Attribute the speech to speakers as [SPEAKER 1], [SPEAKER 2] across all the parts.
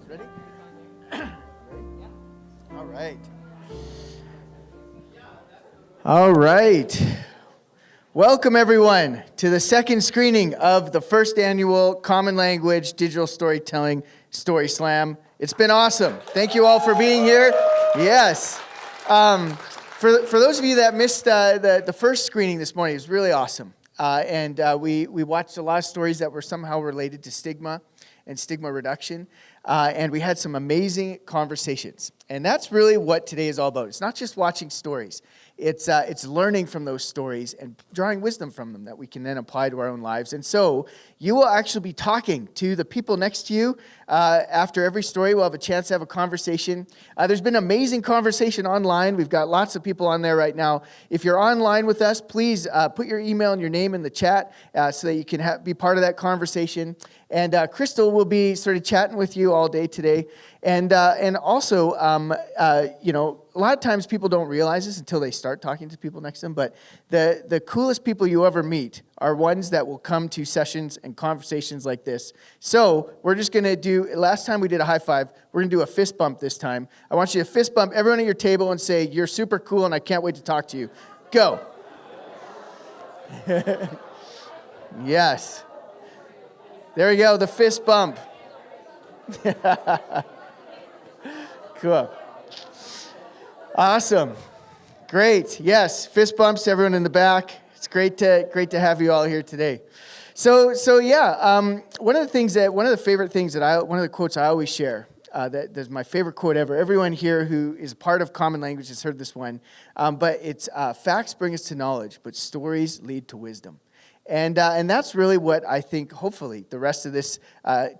[SPEAKER 1] Ready? All right. All right. Welcome, everyone, to the second screening of the first annual Common Language Digital Storytelling Story Slam. It's been awesome. Thank you all for being here. Yes. For those of you that missed the first screening this morning, it was really awesome. We watched a lot of stories that were somehow related to stigma and stigma reduction. And we had some amazing conversations. And that's really what today is all about. It's not just watching stories. It's learning from those stories and drawing wisdom from them that we can then apply to our own lives. And so you will actually be talking to the people next to you. After every story, we'll have a chance to have a conversation. There's been amazing conversation online. We've got lots of people on there right now. If you're online with us, please put your email and your name in the chat so that you can be part of that conversation. And Crystal will be sort of chatting with you all day today. And also, a lot of times people don't realize this until they start talking to people next to them, but the coolest people you ever meet are ones that will come to sessions and conversations like this. So we're just going to do, last time we did a high five, we're going to do a fist bump this time. I want you to fist bump everyone at your table and say, "You're super cool and I can't wait to talk to you." Go. Yes. There we go, the fist bump. Cool. Awesome. Great. Yes, fist bumps to everyone in the back. It's great to have you all here today. So one of the quotes I always share, that's my favorite quote ever. Everyone here who is part of Common Language has heard this one, but it's facts bring us to knowledge, but stories lead to wisdom. And that's really what I think, hopefully, the rest of this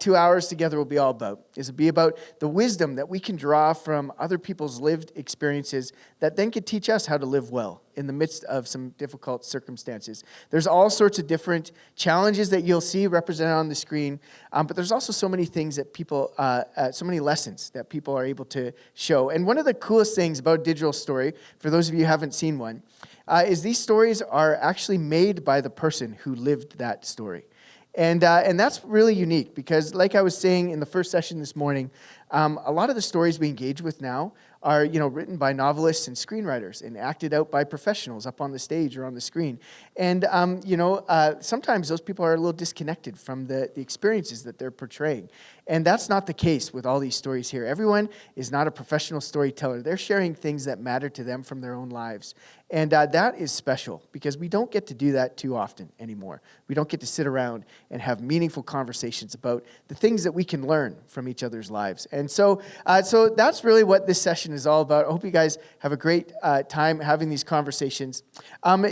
[SPEAKER 1] 2 hours together will be all about, is to be about the wisdom that we can draw from other people's lived experiences that then can teach us how to live well in the midst of some difficult circumstances. There's all sorts of different challenges that you'll see represented on the screen, but there's also so many things that people, so many lessons that people are able to show. And one of the coolest things about digital story, for those of you who haven't seen one, is these stories are actually made by the person who lived that story. And that's really unique because, like I was saying in the first session this morning, a lot of the stories we engage with now are, written by novelists and screenwriters and acted out by professionals up on the stage or on the screen. And, sometimes those people are a little disconnected from the experiences that they're portraying. And that's not the case with all these stories here. Everyone is not a professional storyteller. They're sharing things that matter to them from their own lives. And that is special because we don't get to do that too often anymore. We don't get to sit around and have meaningful conversations about the things that we can learn from each other's lives. And so that's really what this session is all about. I hope you guys have a great time having these conversations.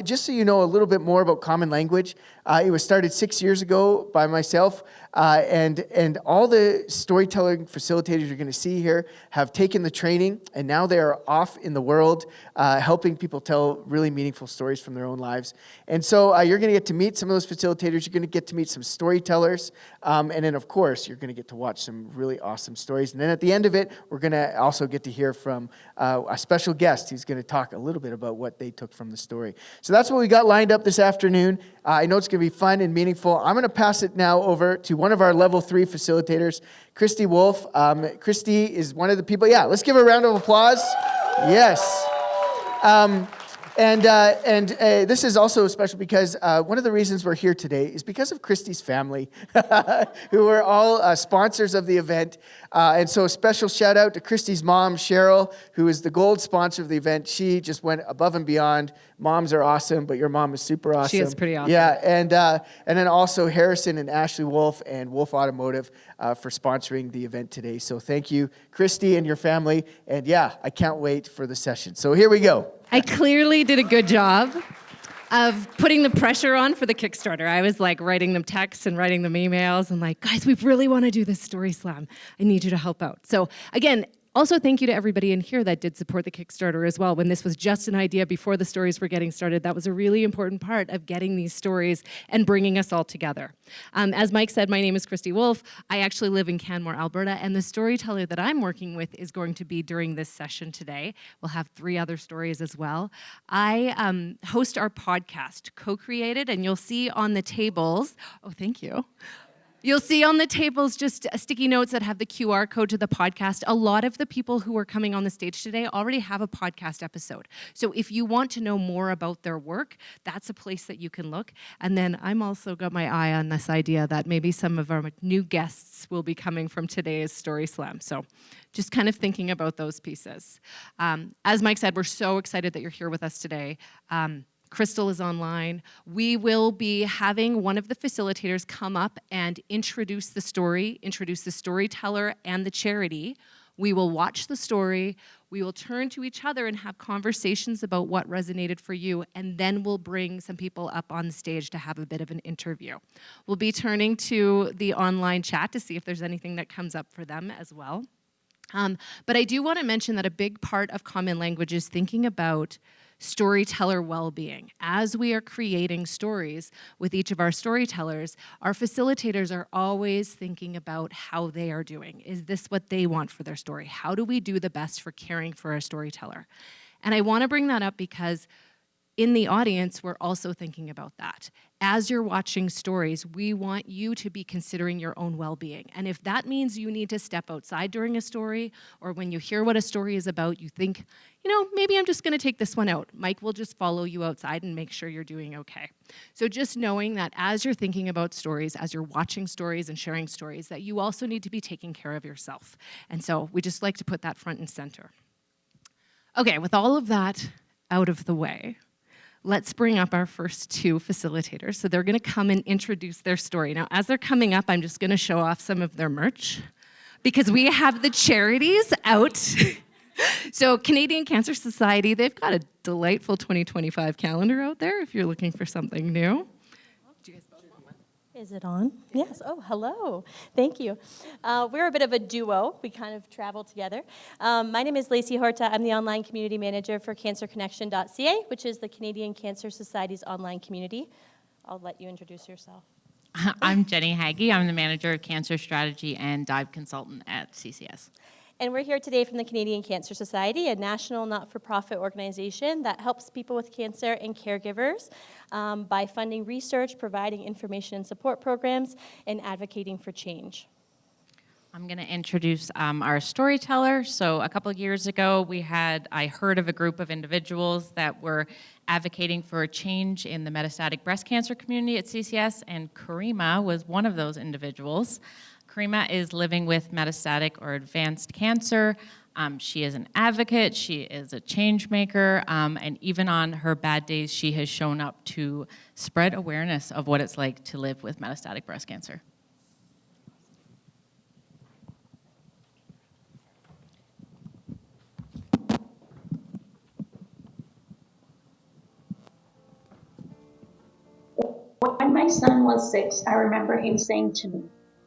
[SPEAKER 1] Just so you know a little bit more about Common Language, it was started 6 years ago by myself, and all the storytelling facilitators you're going to see here have taken the training, and now they are off in the world helping people tell really meaningful stories from their own lives. And so you're going to get to meet some of those facilitators. You're going to get to meet some storytellers, and then, of course, you're going to get to watch some really awesome stories. And then at the end of it, we're going to also get to hear from a special guest who's going to talk a little bit about what they took from the story. So that's what we got lined up this afternoon. I know it's going to be fun and meaningful. I'm going to pass it now over to one of our level 3 facilitators, Kristy Wolfe. Kristy is one of the people. Yeah, let's give her a round of applause. Yes. This is also special because one of the reasons we're here today is because of Kristy's family, who are all sponsors of the event. And so a special shout out to Kristy's mom, Cheryl, who is the gold sponsor of the event. She just went above and beyond. Moms are awesome, but your mom is super awesome.
[SPEAKER 2] She is pretty awesome.
[SPEAKER 1] Yeah, and then also Harrison and Ashley Wolfe and Wolfe Automotive for sponsoring the event today. So thank you, Kristy and your family. And yeah, I can't wait for the session. So here we go.
[SPEAKER 2] I clearly did a good job of putting the pressure on for the Kickstarter. I was like writing them texts and writing them emails and like, guys, we really want to do this story slam. I need you to help out. So again, also thank you to everybody in here that did support the Kickstarter as well. When this was just an idea before the stories were getting started, that was a really important part of getting these stories and bringing us all together. As Mike said, my name is Kristy Wolfe. I actually live in Canmore, Alberta, and the storyteller that I'm working with is going to be during this session today. We'll have 3 other stories as well. I host our podcast, Co-Created, and you'll see on the tables, oh, thank you. You'll see on the tables just sticky notes that have the QR code to the podcast. A lot of the people who are coming on the stage today already have a podcast episode. So if you want to know more about their work, that's a place that you can look. And then I'm also got my eye on this idea that maybe some of our new guests will be coming from today's Story Slam. So just kind of thinking about those pieces. As Mike said, we're so excited that you're here with us today. Crystal is online. We will be having one of the facilitators come up and introduce the storyteller and the charity. We will watch the story. We will turn to each other and have conversations about what resonated for you, and then we'll bring some people up on stage to have a bit of an interview. We'll be turning to the online chat to see if there's anything that comes up for them as well. But I do want to mention that a big part of Common Language is thinking about storyteller well-being. As we are creating stories with each of our storytellers, our facilitators are always thinking about how they are doing. Is this what they want for their story? How do we do the best for caring for a storyteller? And I want to bring that up because in the audience, we're also thinking about that. As you're watching stories, we want you to be considering your own well-being. And if that means you need to step outside during a story, or when you hear what a story is about, you think, maybe I'm just going to take this one out. Mike will just follow you outside and make sure you're doing okay. So just knowing that as you're thinking about stories, as you're watching stories and sharing stories, that you also need to be taking care of yourself. And so we just like to put that front and center. Okay, with all of that out of the way, let's bring up our first two facilitators. So they're going to come and introduce their story. Now, as they're coming up, I'm just going to show off some of their merch because we have the charities out. So Canadian Cancer Society, they've got a delightful 2025 calendar out there if you're looking for something new. Do you guys both want one?
[SPEAKER 3] Is it on? Yes. Oh, hello. Thank you. We're a bit of a duo. We kind of travel together. My name is Lacey Horta. I'm the online community manager for cancerconnection.ca, which is the Canadian Cancer Society's online community. I'll let you introduce yourself.
[SPEAKER 4] I'm Jenni Haggie. I'm the manager of cancer strategy and dive consultant at CCS.
[SPEAKER 3] And we're here today from the Canadian Cancer Society, a national not-for-profit organization that helps people with cancer and caregivers by funding research, providing information and support programs, and advocating for change.
[SPEAKER 4] I'm going to introduce our storyteller. So a couple of years ago, I heard of a group of individuals that were advocating for a change in the metastatic breast cancer community at CCS, and Karima was one of those individuals. Karima is living with metastatic or advanced cancer. She is an advocate, she is a change maker, and even on her bad days, she has shown up to spread awareness of what it's like to live with metastatic breast cancer.
[SPEAKER 5] When my son was 6, I remember him saying to me,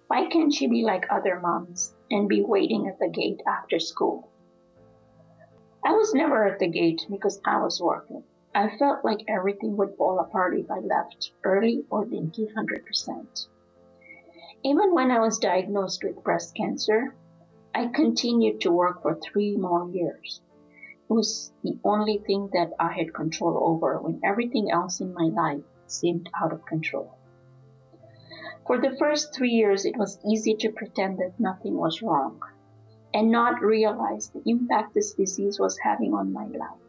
[SPEAKER 5] "Why can't she be like other moms and be waiting at the gate after school?" I was never at the gate because I was working. I felt like everything would fall apart if I left early or didn't give 100%. Even when I was diagnosed with breast cancer, I continued to work for 3 more years. It was the only thing that I had control over when everything else in my life seemed out of control. For the first 3 years, it was easy to pretend that nothing was wrong and not realize the impact this disease was having on my life.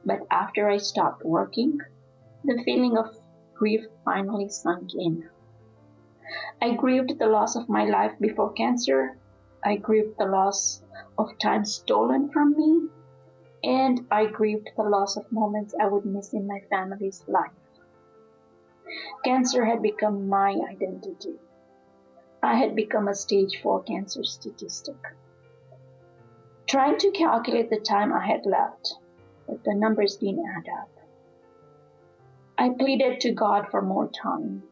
[SPEAKER 5] But after I stopped working, the feeling of grief finally sunk in. I grieved the loss of my life before cancer. I grieved the loss of time stolen from me. And I grieved the loss of moments I would miss in my family's life. Cancer had become my identity. I had become a stage 4 cancer statistic. Trying to calculate the time I had left, but the numbers didn't add up. I pleaded to God for more time.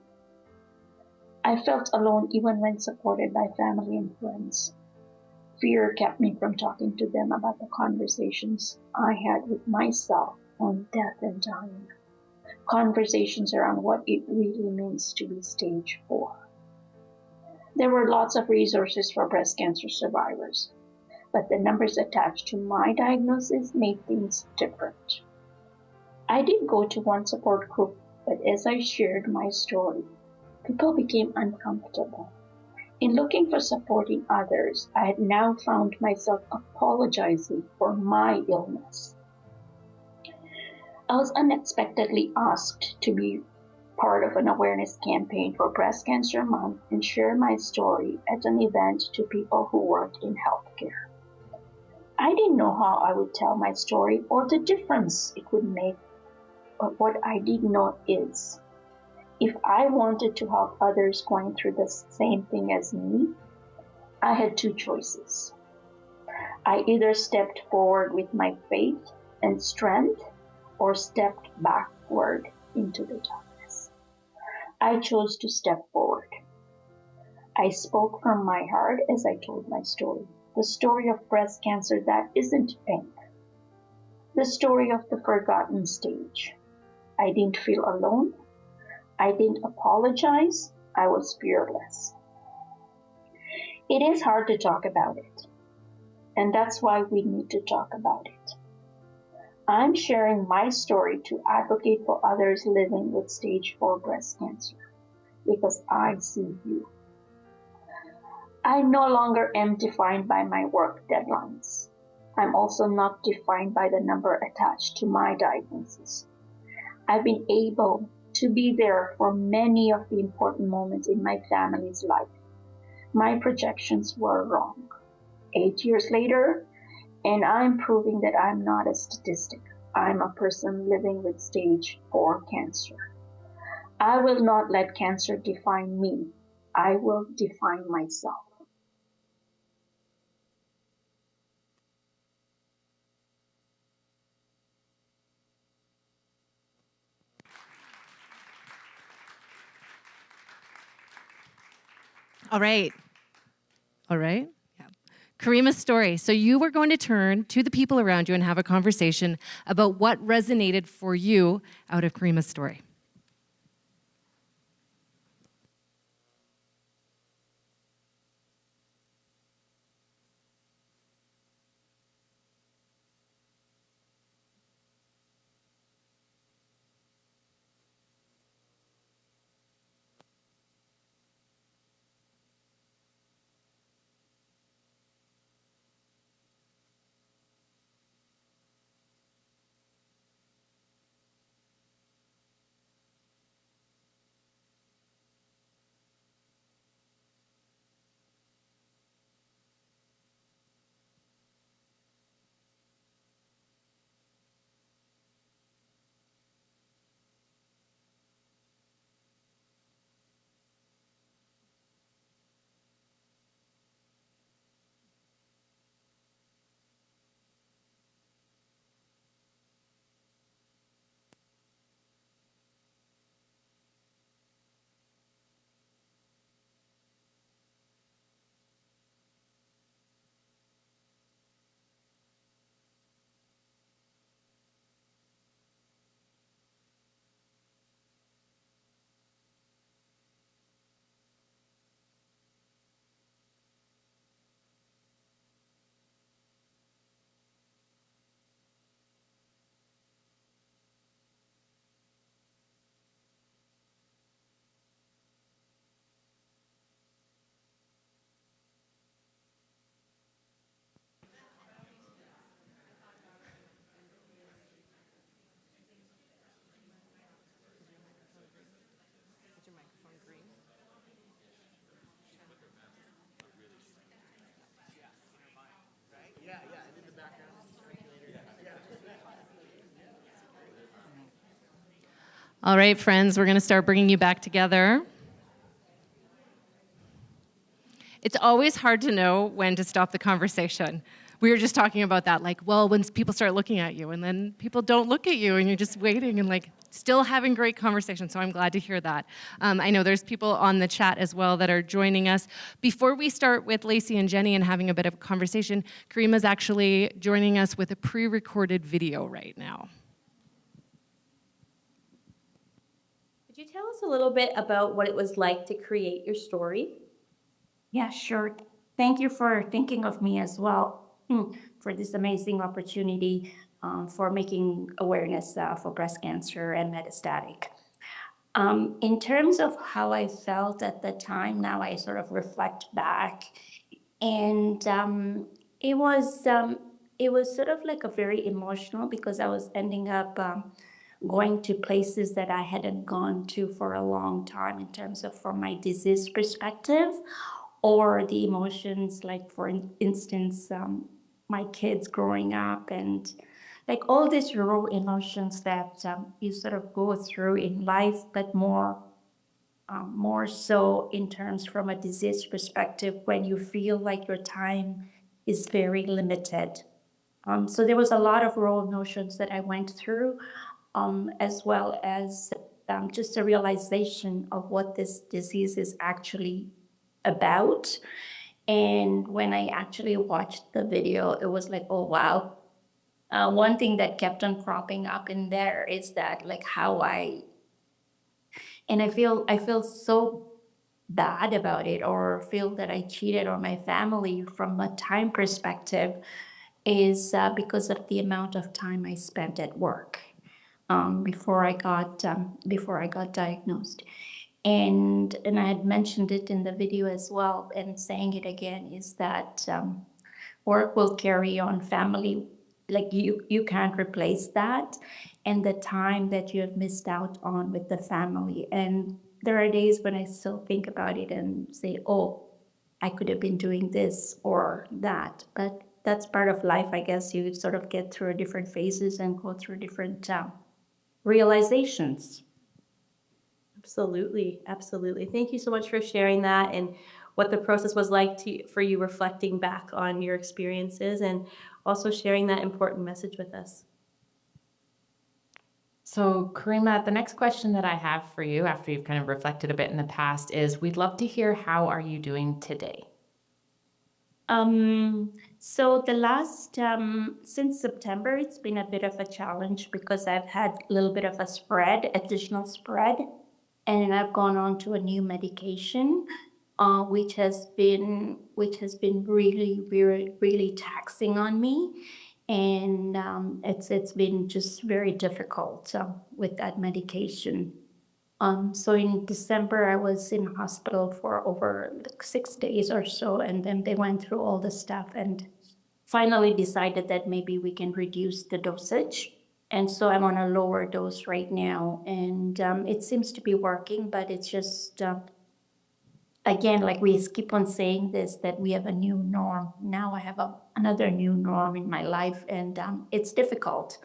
[SPEAKER 5] I felt alone even when supported by family and friends. Fear kept me from talking to them about the conversations I had with myself on death and dying. Conversations around what it really means to be stage 4. There were lots of resources for breast cancer survivors, but the numbers attached to my diagnosis made things different. I did go to one support group, but as I shared my story, People became uncomfortable. In looking for supporting others, I had now found myself apologizing for my illness. I was unexpectedly asked to be part of an awareness campaign for Breast Cancer Month and share my story at an event to people who work in healthcare. I didn't know how I would tell my story or the difference it would make, but what I did know is, if I wanted to help others going through the same thing as me, I had two choices. I either stepped forward with my faith and strength or stepped backward into the darkness. I chose to step forward. I spoke from my heart as I told my story, the story of breast cancer that isn't pink, the story of the forgotten stage. I didn't feel alone. I didn't apologize. I was fearless. It is hard to talk about it, and that's why we need to talk about it. I'm sharing my story to advocate for others living with stage 4 breast cancer, because I see you. I no longer am defined by my work deadlines. I'm also not defined by the number attached to my diagnosis. I've been able to be there for many of the important moments in my family's life. My projections were wrong. 8 years later, and I'm proving that I'm not a statistic. I'm a person living with stage 4 cancer. I will not let cancer define me. I will define myself.
[SPEAKER 2] All right. All right. Yeah. Karima's story. So you were going to turn to the people around you and have a conversation about what resonated for you out of Karima's story. All right, friends, we're going to start bringing you back together. It's always hard to know when to stop the conversation. We were just talking about that, like, well, when people start looking at you and then people don't look at you and you're just waiting and like still having great conversation. So I'm glad to hear that. I know there's people on the chat as well that are joining us. Before we start with Lacey and Jenni and having a bit of a conversation, Karima's actually joining us with a pre-recorded video right now.
[SPEAKER 3] Could you tell us a little bit about what it was like to create your story?
[SPEAKER 6] Yeah, sure. Thank you for thinking of me as well for this amazing opportunity for making awareness for breast cancer and metastatic. In terms of how I felt at the time, now I sort of reflect back, and it was sort of like a very emotional because I was ending up going to places that I hadn't gone to for a long time in terms of from my disease perspective, or the emotions, like for instance, my kids growing up and like all these raw emotions that you sort of go through in life, but more so in terms from a disease perspective when you feel like your time is very limited. So there was a lot of raw emotions that I went through, as well as just a realization of what this disease is actually about. And when I actually watched the video, it was like, oh wow. One thing that kept on cropping up in there is that like and I feel so bad about it, or feel that I cheated on my family from a time perspective, is because of the amount of time I spent at work before I got diagnosed. And I had mentioned it in the video as well, and saying it again, is that work will carry on, family, like you can't replace that, and the time that you have missed out on with the family. And there are days when I still think about it and say, oh, I could have been doing this or that. But that's part of life, I guess. You sort of get through different phases and go through different realizations.
[SPEAKER 3] Absolutely, absolutely. Thank you so much for sharing that and what the process was like for you, reflecting back on your experiences and also sharing that important message with us.
[SPEAKER 4] So, Karima, the next question that I have for you, after you've kind of reflected a bit in the past, is we'd love to hear, how are you doing today?
[SPEAKER 6] So the last, since September, it's been a bit of a challenge because I've had a little bit of a additional spread, and I've gone on to a new medication, which has been really, really, really taxing on me. And it's been just very difficult with that medication. So in December, I was in hospital for over 6 days or so, and then they went through all the stuff and finally decided that maybe we can reduce the dosage. And so I'm on a lower dose right now, and it seems to be working, but it's just, again, like we keep on saying this, that we have a new norm. Now I have another new norm in my life, and it's difficult.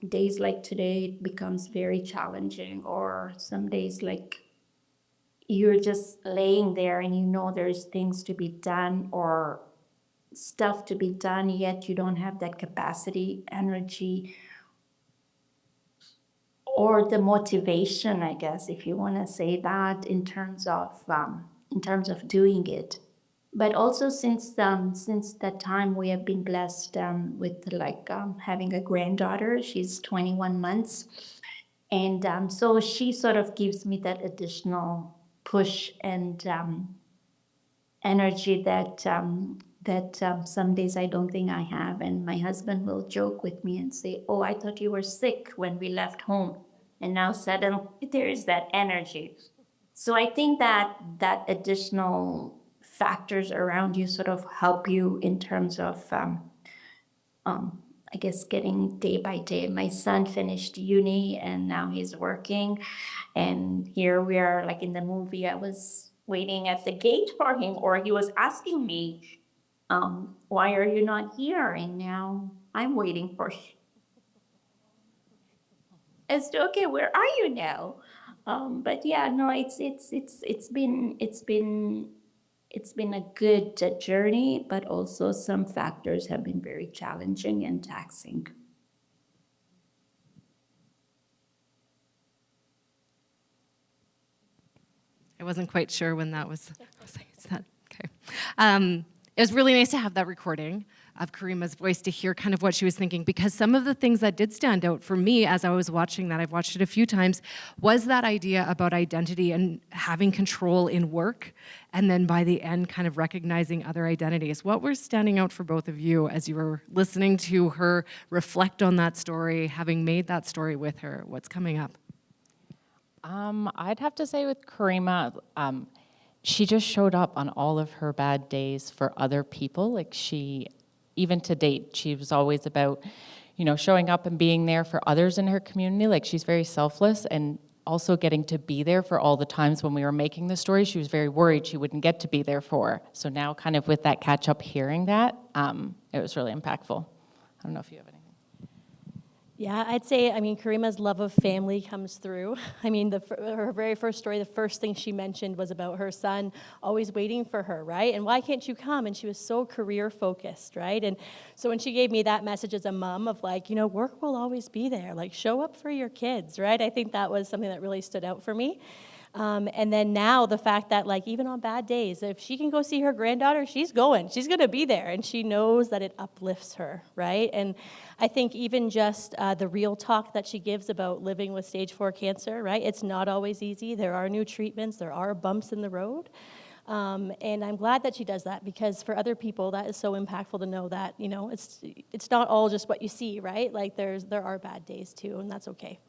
[SPEAKER 6] Days like today, it becomes very challenging, or some days like you're just laying there and you know there's things to be done or stuff to be done, yet you don't have that capacity, energy, or the motivation, I guess, if you want to say that, in terms of doing it. But also since that time, we have been blessed with having a granddaughter. She's 21 months, and so she sort of gives me that additional push and energy that some days I don't think I have. And my husband will joke with me and say, "Oh, I thought you were sick when we left home, and now suddenly there is that energy." So I think that additional factors around you sort of help you in terms of, I guess, getting day by day. My son finished uni and now he's working. And here we are, like in the movie, I was waiting at the gate for him, or he was asking me, why are you not here? And now I'm waiting for him. It's okay, where are you now? But yeah, no, it's been a good journey, but also some factors have been very challenging and taxing.
[SPEAKER 2] I wasn't quite sure when that was. Is that okay? It was really nice to have that recording of Karima's voice, to hear kind of what she was thinking, because some of the things that did stand out for me as I was watching that, I've watched it a few times, was that idea about identity and having control in work, and then by the end kind of recognizing other identities. What was standing out for both of you as you were listening to her reflect on that story, having made that story with her? What's coming up?
[SPEAKER 4] I'd have to say with Karima, she just showed up on all of her bad days for other people. Like even to date, she was always about, showing up and being there for others in her community. Like she's very selfless, and also getting to be there for all the times when we were making the story, she was very worried she wouldn't get to be there for. So now kind of with that catch up hearing that, it was really impactful. I don't know if you have anything.
[SPEAKER 3] Yeah, I'd say, Karima's love of family comes through. Her very first story, the first thing she mentioned was about her son always waiting for her, right? And why can't you come? And she was so career focused, right? And so when she gave me that message as a mom of work will always be there, show up for your kids, right? I think that was something that really stood out for me. And then now the fact that even on bad days, if she can go see her granddaughter, she's going to be there, and she knows that it uplifts her, right? And I think even just the real talk that she gives about living with stage 4 cancer, right? It's not always easy. There are new treatments. There are bumps in the road. And I'm glad that she does that, because for other people, that is so impactful to know that, it's not all just what you see, right? There are bad days too, and that's okay.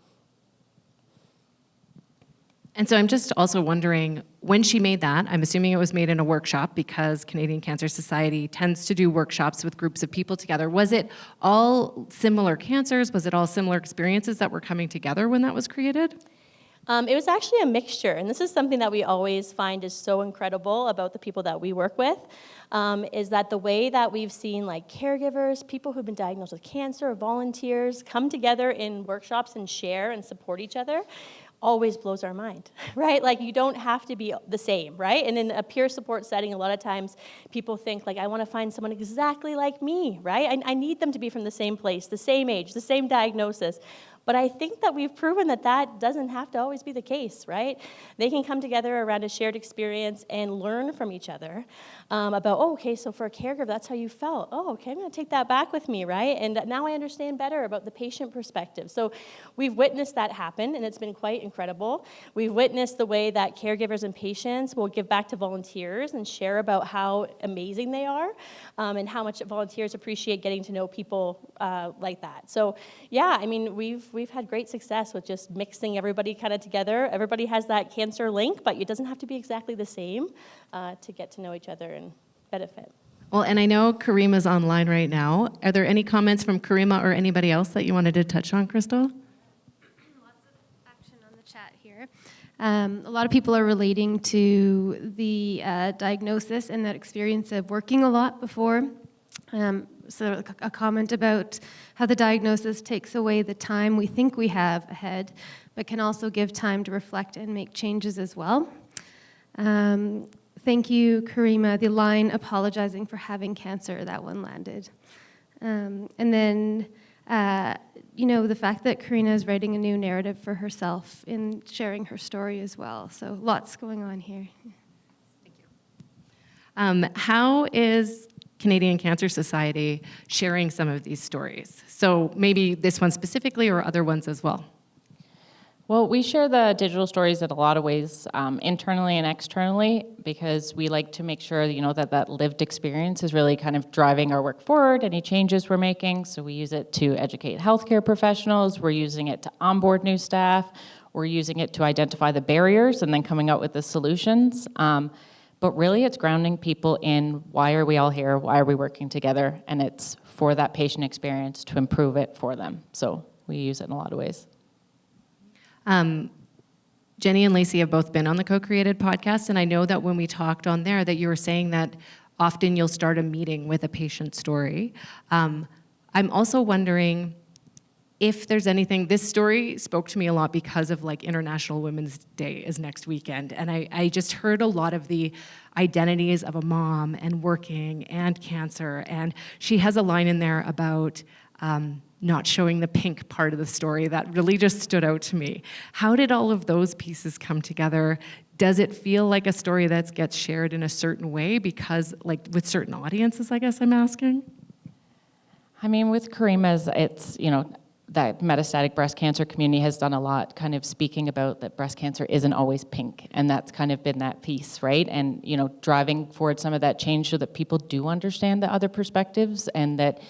[SPEAKER 2] And so I'm just also wondering, when she made that, I'm assuming it was made in a workshop, because Canadian Cancer Society tends to do workshops with groups of people together. Was it all similar cancers? Was it all similar experiences that were coming together when that was created?
[SPEAKER 3] It was actually a mixture, and this is something that we always find is so incredible about the people that we work with, is that the way that we've seen caregivers, people who've been diagnosed with cancer, volunteers, come together in workshops and share and support each other always blows our mind, right? You don't have to be the same, right? And in a peer support setting, a lot of times people think I want to find someone exactly like me, right? I need them to be from the same place, the same age, the same diagnosis. But I think that we've proven that that doesn't have to always be the case, right? They can come together around a shared experience and learn from each other about, okay, so for a caregiver, that's how you felt. Oh, okay, I'm going to take that back with me, right? And now I understand better about the patient perspective. So we've witnessed that happen, and it's been quite incredible. We've witnessed the way that caregivers and patients will give back to volunteers and share about how amazing they are, and how much volunteers appreciate getting to know people like that. So yeah, we've had great success with just mixing everybody kind of together. Everybody has that cancer link, but it doesn't have to be exactly the same to get to know each other and benefit.
[SPEAKER 2] Well, and I know Karima's online right now. Are there any comments from Karima or anybody else that you wanted to touch on, Crystal?
[SPEAKER 7] Lots of action on the chat here. A lot of people are relating to the diagnosis and that experience of working a lot before. So a comment about how the diagnosis takes away the time we think we have ahead, but can also give time to reflect and make changes as well. Thank you, Karima. The line apologizing for having cancer, that one landed. And then, the fact that Karina is writing a new narrative for herself in sharing her story as well. So lots going on here.
[SPEAKER 2] Thank you. How is Canadian Cancer Society sharing some of these stories? So maybe this one specifically, or other ones as well?
[SPEAKER 4] Well, we share the digital stories in a lot of ways, internally and externally, because we like to make sure that lived experience is really kind of driving our work forward, any changes we're making. So we use it to educate healthcare professionals, we're using it to onboard new staff, we're using it to identify the barriers and then coming up with the solutions. But really it's grounding people in, why are we all here, why are we working together, and it's for that patient experience to improve it for them. So we use it in a lot of ways.
[SPEAKER 2] Jenni and Lacey have both been on the Co-Created podcast, and I know that when we talked on there that you were saying that often you'll start a meeting with a patient story. I'm also wondering if there's anything, this story spoke to me a lot because of International Women's Day is next weekend, and I just heard a lot of the identities of a mom and working and cancer, and she has a line in there about not showing the pink part of the story that really just stood out to me. How did all of those pieces come together? Does it feel like a story that gets shared in a certain way because, with certain audiences, I guess I'm asking?
[SPEAKER 4] With Karima's, it's, that metastatic breast cancer community has done a lot kind of speaking about that breast cancer isn't always pink, and that's kind of been that piece, right? And, driving forward some of that change so that people do understand the other perspectives, and that,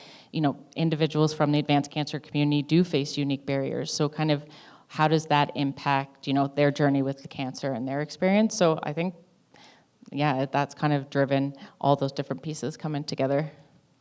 [SPEAKER 4] individuals from the advanced cancer community do face unique barriers. So kind of how does that impact, their journey with the cancer and their experience? So I think, yeah, that's kind of driven all those different pieces coming together.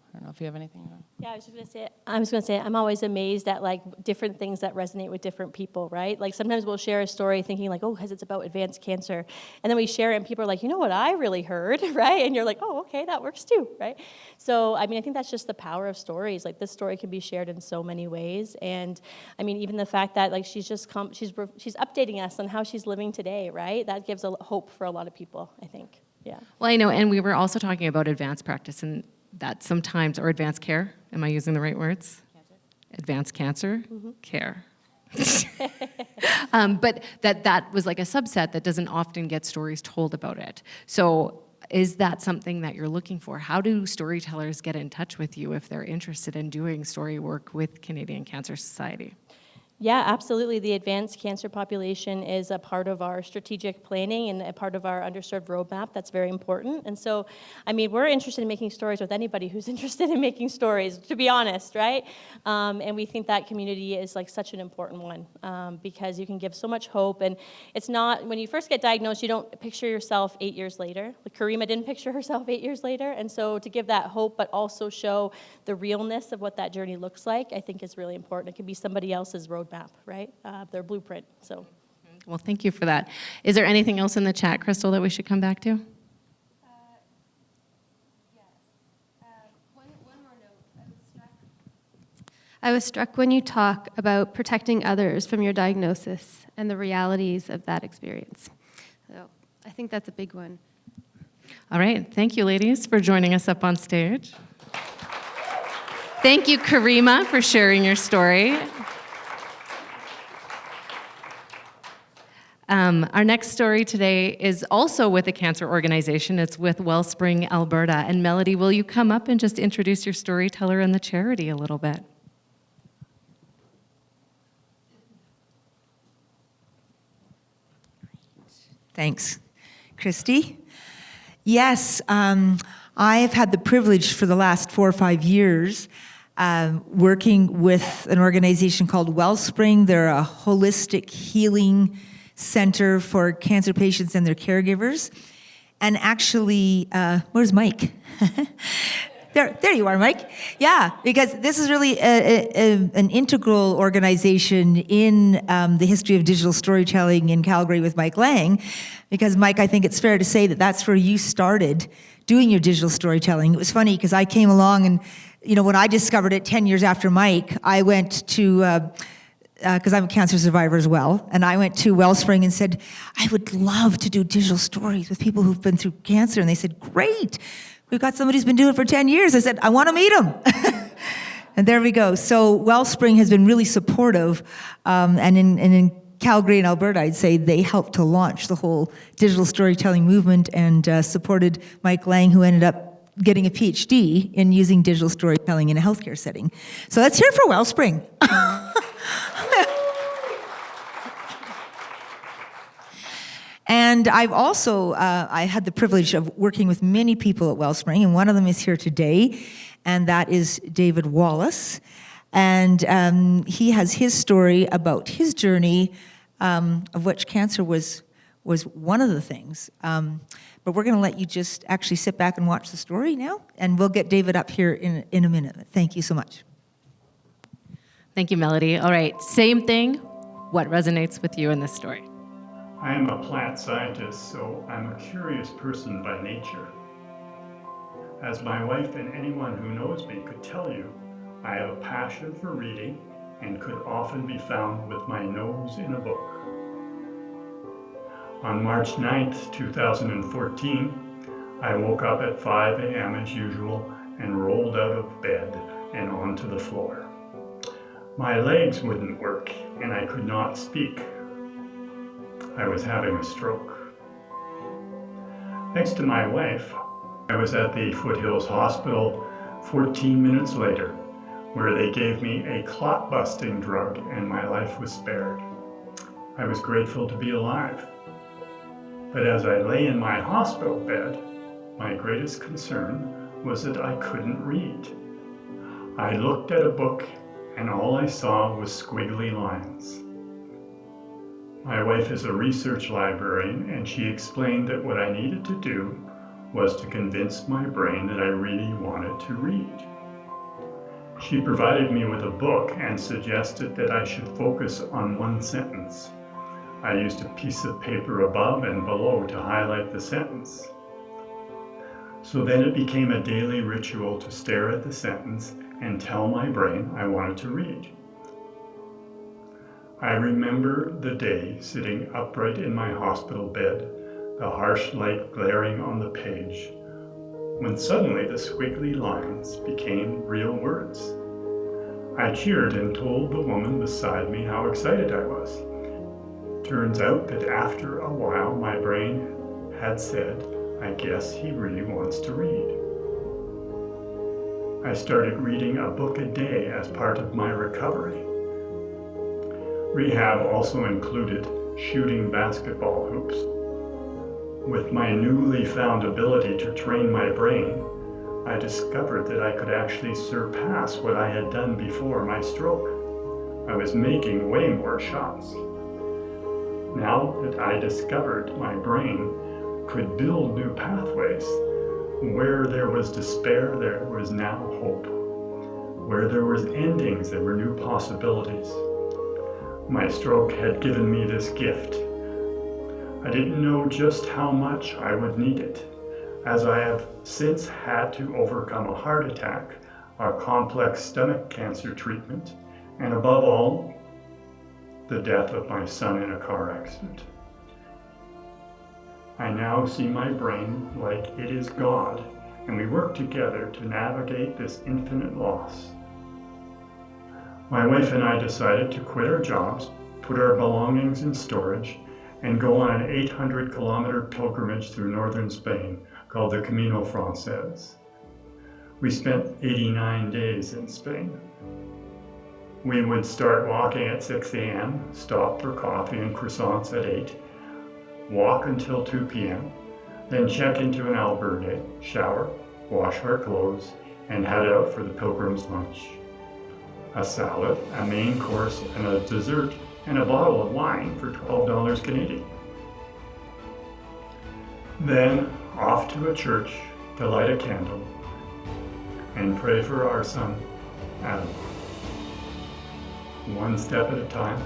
[SPEAKER 4] I don't know if you have anything.
[SPEAKER 3] Yeah, I was going to say, I'm always amazed at like different things that resonate with different people, right? Like sometimes we'll share a story thinking like, oh, because it's about advanced cancer. And then we share it and people are like, you know what I really heard, right? And you're like, oh, okay, that works too, right? So, I think that's just the power of stories. Like this story can be shared in so many ways. And even the fact that like she's updating us on how she's living today, right? That gives a hope for a lot of people, I think. Yeah.
[SPEAKER 2] Well, I know, and we were also talking about advanced practice and that sometimes, or advanced care, am I using the right words? Cancer. Advanced cancer care. But that was like a subset that doesn't often get stories told about it. So is that something that you're looking for? How do storytellers get in touch with you if they're interested in doing story work with Canadian Cancer Society?
[SPEAKER 3] Yeah, absolutely. The advanced cancer population is a part of our strategic planning and a part of our underserved roadmap. That's very important. And so, we're interested in making stories with anybody who's interested in making stories, to be honest, right? And we think that community is like such an important one because you can give so much hope. And it's not, when you first get diagnosed, you don't picture yourself 8 years later. Like Karima didn't picture herself 8 years later. And so to give that hope, but also show the realness of what that journey looks like, I think is really important. It could be somebody else's roadmap. Right? Their blueprint. So,
[SPEAKER 2] well, thank you for that. Is there anything else in the chat, Crystal, that we should come back to?
[SPEAKER 7] Yes. One more note. I was struck when you talk about protecting others from your diagnosis and the realities of that experience. So I think that's a big one.
[SPEAKER 2] All right. Thank you, ladies, for joining us up on stage. Thank you, Karima, for sharing your story. Our next story today is also with a cancer organization. It's with Wellspring, Alberta. And Melody, will you come up and just introduce your storyteller and the charity a little bit?
[SPEAKER 8] Thanks, Kristy. Yes, I've had the privilege for the last 4 or 5 years working with an organization called Wellspring. They're a holistic healing center for cancer patients and their caregivers. And actually, where's Mike? There you are, Mike. Yeah, because this is really an integral organization in the history of digital storytelling in Calgary with Mike Lang. Because Mike, I think it's fair to say that that's where you started doing your digital storytelling. It was funny because I came along and, when I discovered it 10 years after Mike, I went to because I'm a cancer survivor as well. And I went to Wellspring and said, I would love to do digital stories with people who've been through cancer. And they said, great. We've got somebody who's been doing it for 10 years. I said, I want to meet him. And there we go. So Wellspring has been really supportive. And in Calgary and Alberta, I'd say they helped to launch the whole digital storytelling movement and supported Mike Lang, who ended up getting a PhD in using digital storytelling in a healthcare setting. So let's hear it for Wellspring. And I've also, I had the privilege of working with many people at Wellspring, and one of them is here today, and that is David Wallace. And he has his story about his journey, of which cancer was one of the things. But we're going to let you just actually sit back and watch the story now, and we'll get David up here in a minute. Thank you so much.
[SPEAKER 2] Thank you, Melody. All right, same thing. What resonates with you in this story?
[SPEAKER 9] I am a plant scientist, so I'm a curious person by nature. As my wife and anyone who knows me could tell you, I have a passion for reading and could often be found with my nose in a book. On March 9th, 2014, I woke up at 5 a.m. as usual and rolled out of bed and onto the floor. My legs wouldn't work and I could not speak. I was having a stroke. Thanks to my wife, I was at the Foothills Hospital 14 minutes later, where they gave me a clot-busting drug and my life was spared. I was grateful to be alive. But as I lay in my hospital bed, my greatest concern was that I couldn't read. I looked at a book and all I saw was squiggly lines. My wife is a research librarian, and she explained that what I needed to do was to convince my brain that I really wanted to read. She provided me with a book and suggested that I should focus on one sentence. I used a piece of paper above and below to highlight the sentence. So then it became a daily ritual to stare at the sentence and tell my brain I wanted to read. I remember the day sitting upright in my hospital bed, the harsh light glaring on the page, when suddenly the squiggly lines became real words. I cheered and told the woman beside me how excited I was. Turns out that after a while my brain had said, I guess he really wants to read. I started reading a book a day as part of my recovery. Rehab also included shooting basketball hoops. With my newly found ability to train my brain, I discovered that I could actually surpass what I had done before my stroke. I was making way more shots. Now that I discovered my brain could build new pathways, where there was despair, there was now hope. Where there was endings, there were new possibilities. My stroke had given me this gift. I didn't know just how much I would need it, as I have since had to overcome a heart attack, a complex stomach cancer treatment, and above all, the death of my son in a car accident. I now see my brain like it is God, and we work together to navigate this infinite loss. My wife and I decided to quit our jobs, put our belongings in storage, and go on an 800-kilometer pilgrimage through northern Spain called the Camino Frances. We spent 89 days in Spain. We would start walking at 6 a.m., stop for coffee and croissants at 8, walk until 2 p.m., then check into an albergue, shower, wash our clothes, and head out for the pilgrim's lunch. A salad, a main course, and a dessert, and a bottle of wine for $12 Canadian. Then off to a church to light a candle and pray for our son, Adam. One step at a time,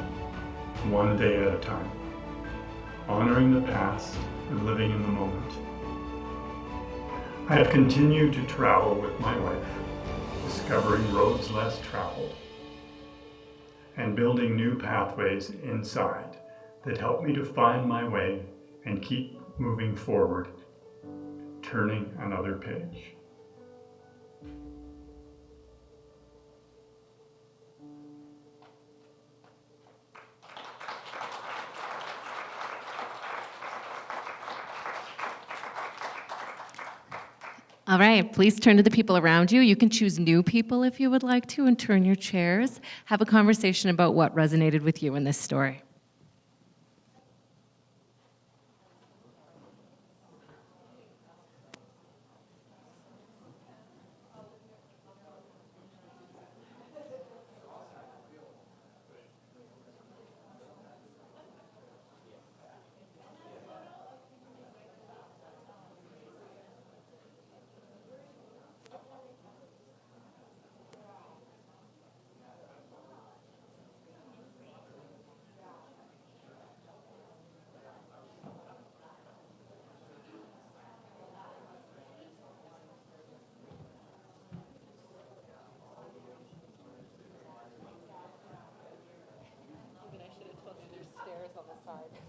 [SPEAKER 9] one day at a time, honoring the past and living in the moment. I have continued to travel with my wife, discovering roads less traveled, and building new pathways inside that help me to find my way and keep moving forward, turning another page.
[SPEAKER 2] All right, please turn to the people around you. You can choose new people if you would like to and turn your chairs. Have a conversation about what resonated with you in this story.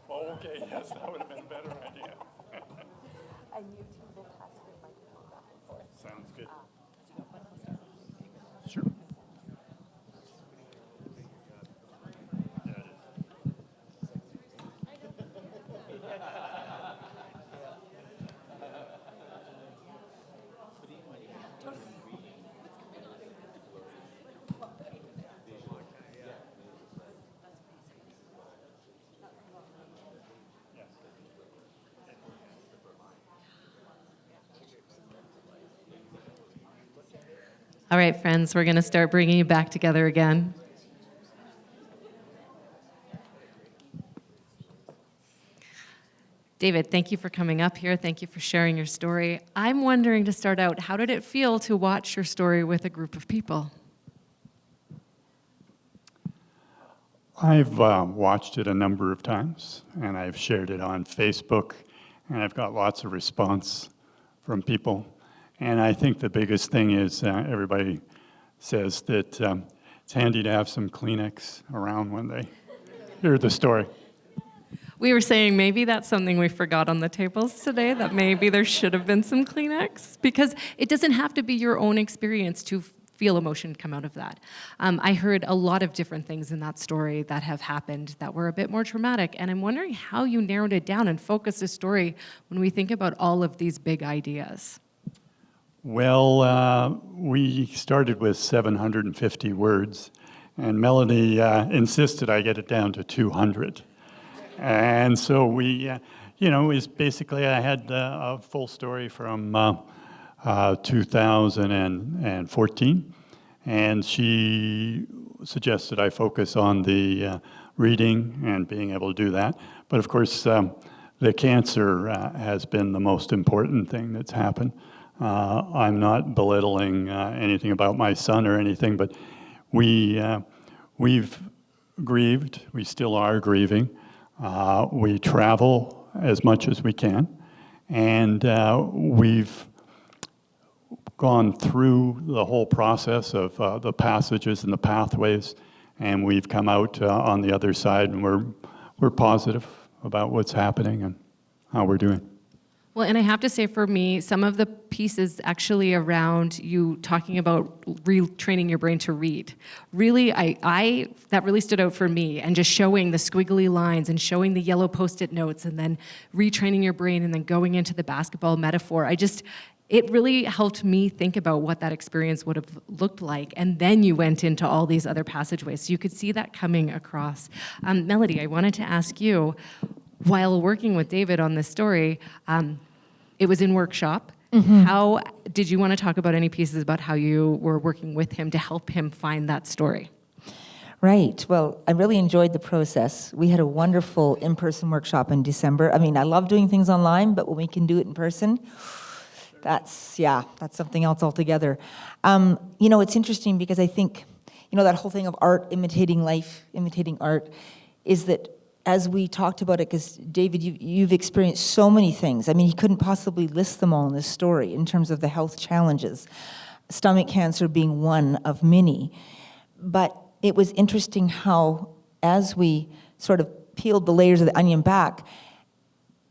[SPEAKER 9] Oh, okay, yes, that would have been a better idea.
[SPEAKER 3] And you two will pass the microphone back and forth.
[SPEAKER 9] Sounds good.
[SPEAKER 2] All right, friends, we're going to start bringing you back together again. David, thank you for coming up here. Thank you for sharing your story. I'm wondering to start out, how did it feel to watch your story with a group of people?
[SPEAKER 9] I've watched it a number of times, and I've shared it on Facebook, and I've got lots of response from people. And I think the biggest thing is everybody says that it's handy to have some Kleenex around when they hear the story.
[SPEAKER 2] We were saying maybe that's something we forgot on the tables today, that maybe there should have been some Kleenex, because it doesn't have to be your own experience to feel emotion come out of that. I heard a lot of different things in that story that have happened that were a bit more traumatic, and I'm wondering how you narrowed it down and focused the story when we think about all of these big ideas.
[SPEAKER 9] Well, we started with 750 words, and Melanie insisted I get it down to 200. And so we, is basically I had a full story from 2014, and she suggested I focus on the reading and being able to do that. But of course, the cancer has been the most important thing that's happened. I'm not belittling anything about my son or anything, but we've grieved. We still are grieving. We travel as much as we can, and we've gone through the whole process of the passages and the pathways, and we've come out on the other side, and we're positive about what's happening and how we're doing.
[SPEAKER 2] Well, and I have to say for me, some of the pieces actually around you talking about retraining your brain to read, really, that really stood out for me, and just showing the squiggly lines and showing the yellow Post-it notes and then retraining your brain and then going into the basketball metaphor. It really helped me think about what that experience would have looked like, and then you went into all these other passageways, so you could see that coming across. Melody, I wanted to ask you, while working with David on this story, it was in workshop. Mm-hmm. How did you want to talk about any pieces about how you were working with him to help him find that story?
[SPEAKER 8] Right. Well, I really enjoyed the process. We had a wonderful in-person workshop in December. I mean, I love doing things online, but when we can do it in person, that's something else altogether. It's interesting because I think, that whole thing of art imitating life, imitating art, is that as we talked about it, because David, you've experienced so many things. I mean, he couldn't possibly list them all in this story in terms of the health challenges, stomach cancer being one of many. But it was interesting how, as we sort of peeled the layers of the onion back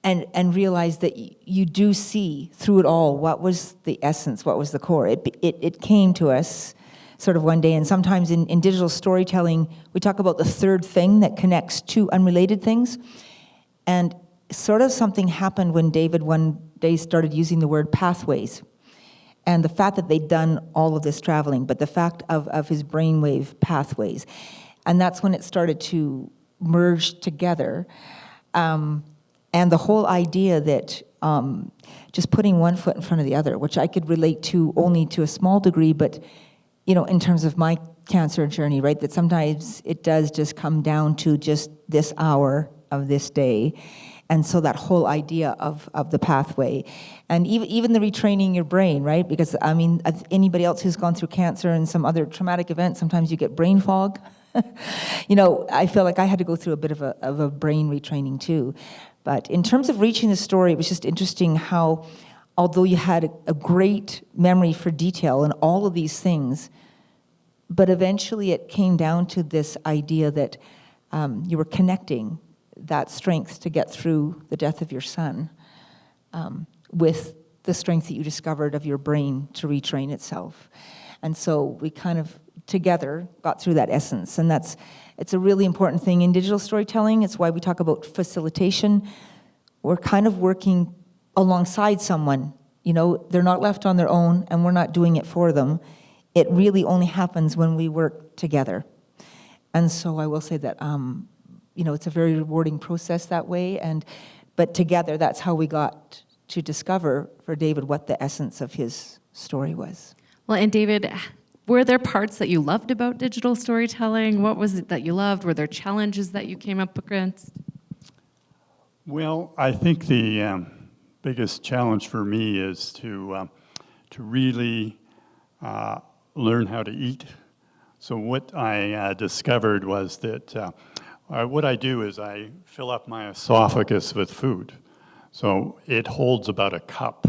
[SPEAKER 8] and realized that you do see through it all what was the essence, what was the core. It came to us sort of one day, and sometimes in digital storytelling, we talk about the third thing that connects two unrelated things. And sort of something happened when David one day started using the word pathways. And the fact that they'd done all of this traveling, but the fact of his brainwave pathways. And that's when it started to merge together. And the whole idea that just putting one foot in front of the other, which I could relate to only to a small degree, but in terms of my cancer journey, right, that sometimes it does just come down to just this hour of this day. And so that whole idea of the pathway, and even the retraining your brain, right? Because, I mean, anybody else who's gone through cancer and some other traumatic event, sometimes you get brain fog. I feel like I had to go through a bit of a brain retraining too. But in terms of reaching the story, it was just interesting how, although you had a great memory for detail and all of these things, but eventually it came down to this idea that you were connecting that strength to get through the death of your son with the strength that you discovered of your brain to retrain itself. And so we kind of together got through that essence. And it's a really important thing in digital storytelling. It's why we talk about facilitation. We're kind of working alongside someone. They're not left on their own, and we're not doing it for them. It really only happens when we work together. And so I will say that, it's a very rewarding process that way. But together, that's how we got to discover for David what the essence of his story was.
[SPEAKER 2] Well, and David, were there parts that you loved about digital storytelling? What was it that you loved? Were there challenges that you came up against?
[SPEAKER 9] Well, I think the biggest challenge for me is to really learn how to eat. So what I discovered was that what I do is I fill up my esophagus with food. So it holds about a cup.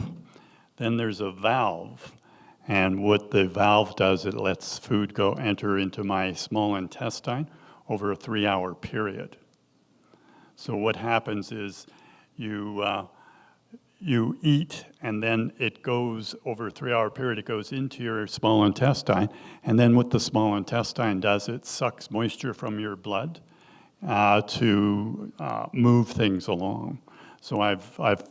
[SPEAKER 9] Then there's a valve. And what the valve does, it lets food enter into my small intestine over a 3-hour period. So what happens is you eat, and then it goes over a 3-hour period, it goes into your small intestine, and then what the small intestine does, it sucks moisture from your blood to move things along. So I've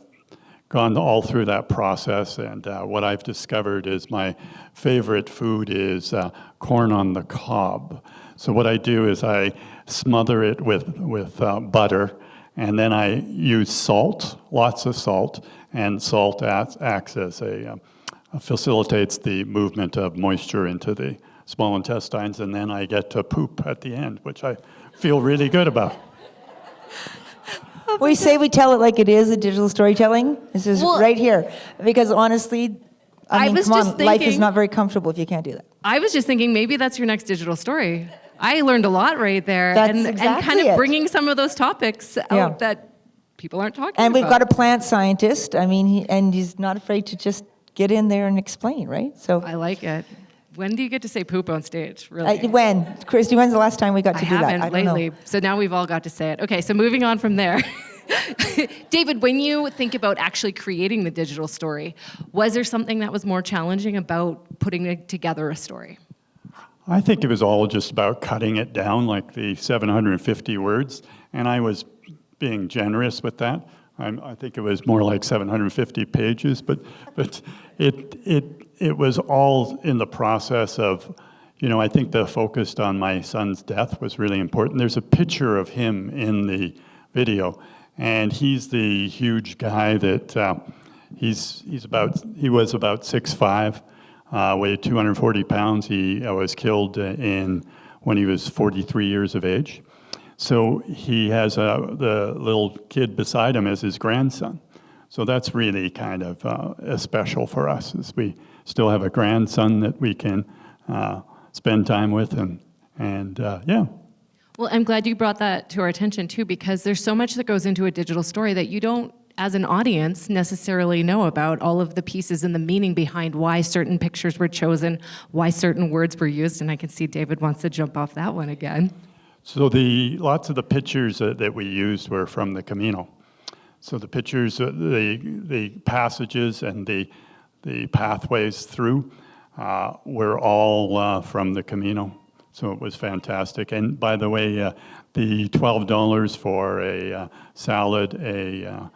[SPEAKER 9] gone all through that process, and what I've discovered is my favorite food is corn on the cob. So what I do is I smother it with butter, and then I use salt, lots of salt, and salt acts as facilitates the movement of moisture into the small intestines, and then I get to poop at the end, which I feel really good about.
[SPEAKER 8] We say we tell it like it is, a digital storytelling. This is right here. Because honestly, I mean, come on, life is not very comfortable if you can't do that.
[SPEAKER 2] I was just thinking maybe that's your next digital story. I learned a lot right there.
[SPEAKER 8] That's
[SPEAKER 2] and
[SPEAKER 8] exactly
[SPEAKER 2] kind of
[SPEAKER 8] it.
[SPEAKER 2] bringing some of those topics out that people aren't talking about.
[SPEAKER 8] And we've got a plant scientist. I mean, and he's not afraid to just get in there and explain, right? So
[SPEAKER 2] I like it. When do you get to say poop on stage, really?
[SPEAKER 8] when? Kristy, when's the last time we got to do that?
[SPEAKER 2] I haven't lately, so now we've all got to say it. Okay, so moving on from there. David, when you think about actually creating the digital story, was there something that was more challenging about putting together a story?
[SPEAKER 9] I think it was all just about cutting it down, like the 750 words, and I was being generous with that. I think it was more like 750 pages, but it was all in the process of, I think the focus on my son's death was really important. There's a picture of him in the video, and he's the huge guy that he was about 6'5", weighed 240 pounds. He was killed when he was 43 years of age. So he has the little kid beside him as his grandson. So that's really kind of special for us, is we still have a grandson that we can spend time with, and yeah.
[SPEAKER 2] Well, I'm glad you brought that to our attention too, because there's so much that goes into a digital story that you don't, as an audience, necessarily know about all of the pieces and the meaning behind why certain pictures were chosen, why certain words were used, and I can see David wants to jump off that one again.
[SPEAKER 9] So lots of the pictures that we used were from the Camino. So the pictures, the passages and the pathways through were all from the Camino. So it was fantastic. And by the way, the $12 for a salad, a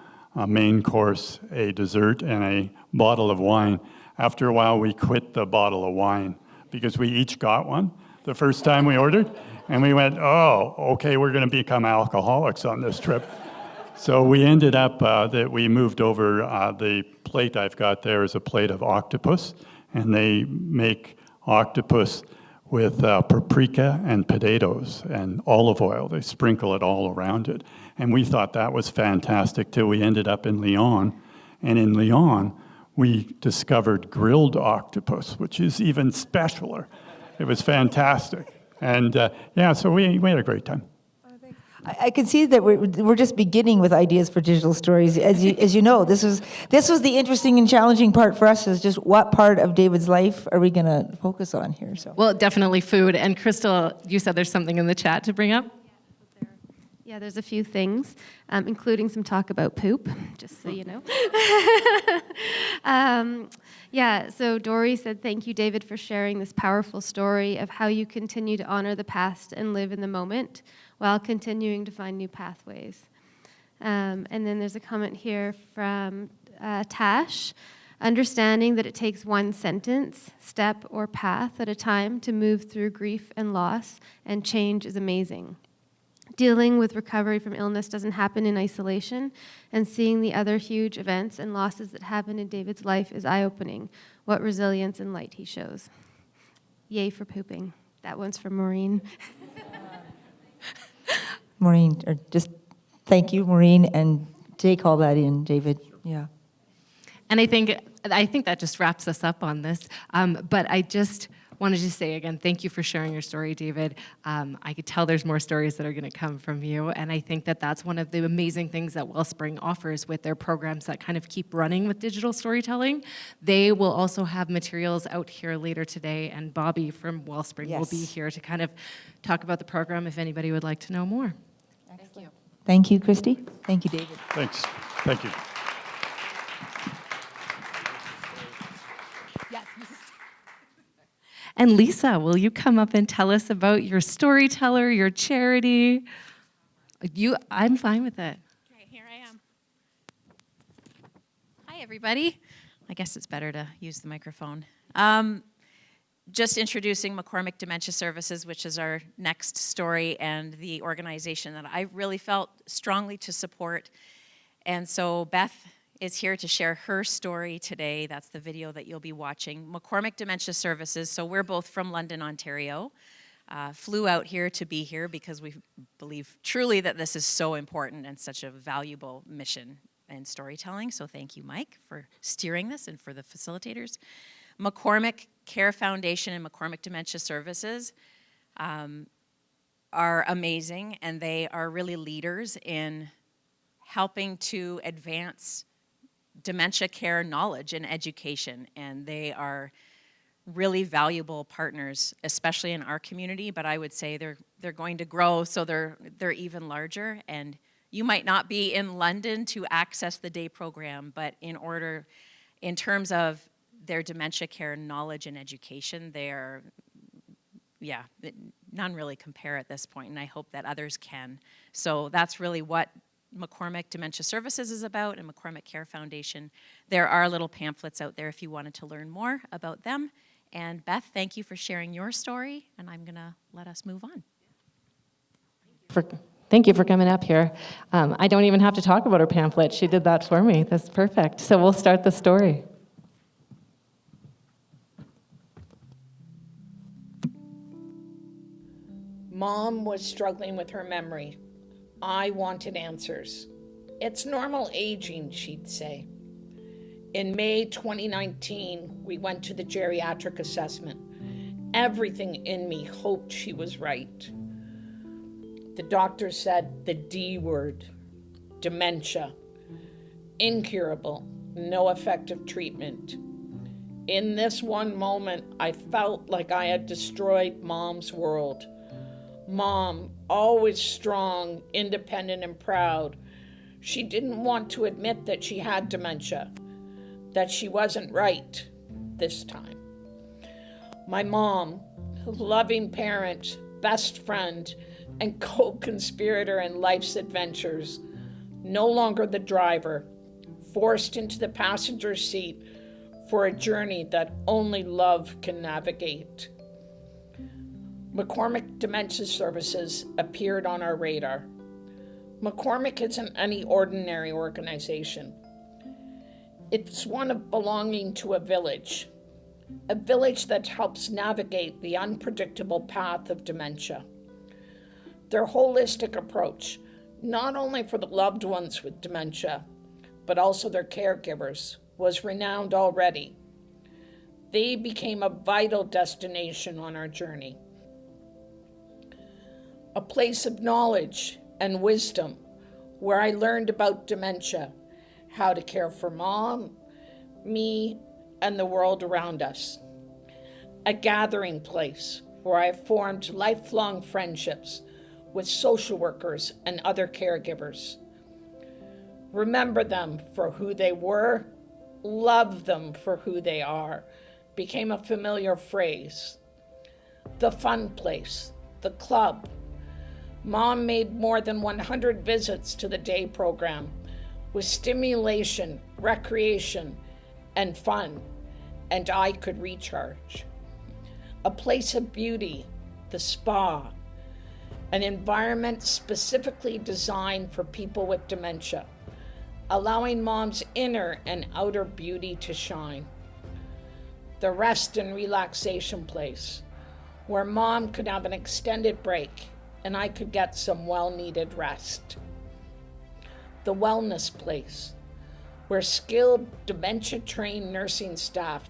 [SPEAKER 9] main course, a dessert, and a bottle of wine. After a while, we quit the bottle of wine because we each got one the first time we ordered. And we went, oh, okay, we're going to become alcoholics on this trip. So we ended up that we moved over, the plate I've got there is a plate of octopus, and they make octopus with paprika and potatoes and olive oil. They sprinkle it all around it. And we thought that was fantastic till we ended up in Lyon. And in Lyon, we discovered grilled octopus, which is even specialer. It was fantastic. And so we had a great time.
[SPEAKER 8] I can see that we're just beginning with ideas for digital stories. As you know, this was the interesting and challenging part for us, is just what part of David's life are we going to focus on here? So.
[SPEAKER 2] Well, definitely food. And Crystal, you said there's something in the chat to bring up?
[SPEAKER 7] Yeah, there's a few things, including some talk about poop, just so you know. So Dory said, thank you, David, for sharing this powerful story of how you continue to honor the past and live in the moment while continuing to find new pathways. And then there's a comment here from Tash, understanding that it takes one sentence, step, or path at a time to move through grief and loss, and change is amazing. Dealing with recovery from illness doesn't happen in isolation, and seeing the other huge events and losses that happen in David's life is eye-opening. What resilience and light he shows. Yay for pooping. That one's from Maureen.
[SPEAKER 8] Maureen, just thank you, Maureen, and take all that in, David. Yeah.
[SPEAKER 2] And I think that just wraps us up on this. But I just wanted to say again, thank you for sharing your story, David. I could tell there's more stories that are going to come from you, and I think that that's one of the amazing things that Wellspring offers with their programs that kind of keep running with digital storytelling. They will also have materials out here later today, and Bobby from Wellspring will be here to kind of talk about the program if anybody would like to know more.
[SPEAKER 8] Thank you. Thank you, Kristy. Thank you, David.
[SPEAKER 9] Thanks. Thank you.
[SPEAKER 2] And Lisa, will you come up and tell us about your Storyteller, your charity? I'm fine with it.
[SPEAKER 10] Okay, here I am. Hi, everybody. I guess it's better to use the microphone. Just introducing McCormick Dementia Services, which is our next story and the organization that I really felt strongly to support. And so Beth is here to share her story today. That's the video that you'll be watching. McCormick Dementia Services, so we're both from London, Ontario. Flew out here to be here because we believe truly that this is so important and such a valuable mission in storytelling. So thank you, Mike, for steering this and for the facilitators. McCormick Care Foundation and McCormick Dementia Services are amazing, and they are really leaders in helping to advance dementia care knowledge and education, and they are really valuable partners, especially in our community, but I would say they're going to grow, so they're even larger, and you might not be in London to access the day program, but in terms of their dementia care knowledge and education, none really compare at this point, and I hope that others can. So that's really what McCormick Dementia Services is about, and McCormick Care Foundation. There are little pamphlets out there if you wanted to learn more about them. And Beth, thank you for sharing your story, and I'm gonna let us move on.
[SPEAKER 2] Thank you for coming up here. I don't even have to talk about her pamphlet. She did that for me. That's perfect. So we'll start the story.
[SPEAKER 11] Mom was struggling with her memory. I wanted answers. It's normal aging, she'd say. In May 2019, we went to the geriatric assessment. Everything in me hoped she was right. The doctor said the D word, dementia, incurable, no effective treatment. In this one moment, I felt like I had destroyed Mom's world. Mom, always strong, independent, and proud. She didn't want to admit that she had dementia, that she wasn't right this time. My mom, loving parent, best friend, and co-conspirator in life's adventures, no longer the driver, forced into the passenger seat for a journey that only love can navigate. McCormick Dementia Services appeared on our radar. McCormick isn't any ordinary organization. It's one of belonging to a village that helps navigate the unpredictable path of dementia. Their holistic approach, not only for the loved ones with dementia, but also their caregivers, was renowned already. They became a vital destination on our journey. A place of knowledge and wisdom where I learned about dementia, how to care for Mom, me, and the world around us. A gathering place where I formed lifelong friendships with social workers and other caregivers. Remember them for who they were, love them for who they are, became a familiar phrase. The fun place, the club. Mom made more than 100 visits to the day program with stimulation, recreation, and fun, and I could recharge. A place of beauty, the spa, an environment specifically designed for people with dementia, allowing Mom's inner and outer beauty to shine. The rest and relaxation place, where Mom could have an extended break and I could get some well-needed rest. the wellness place, where skilled dementia-trained nursing staff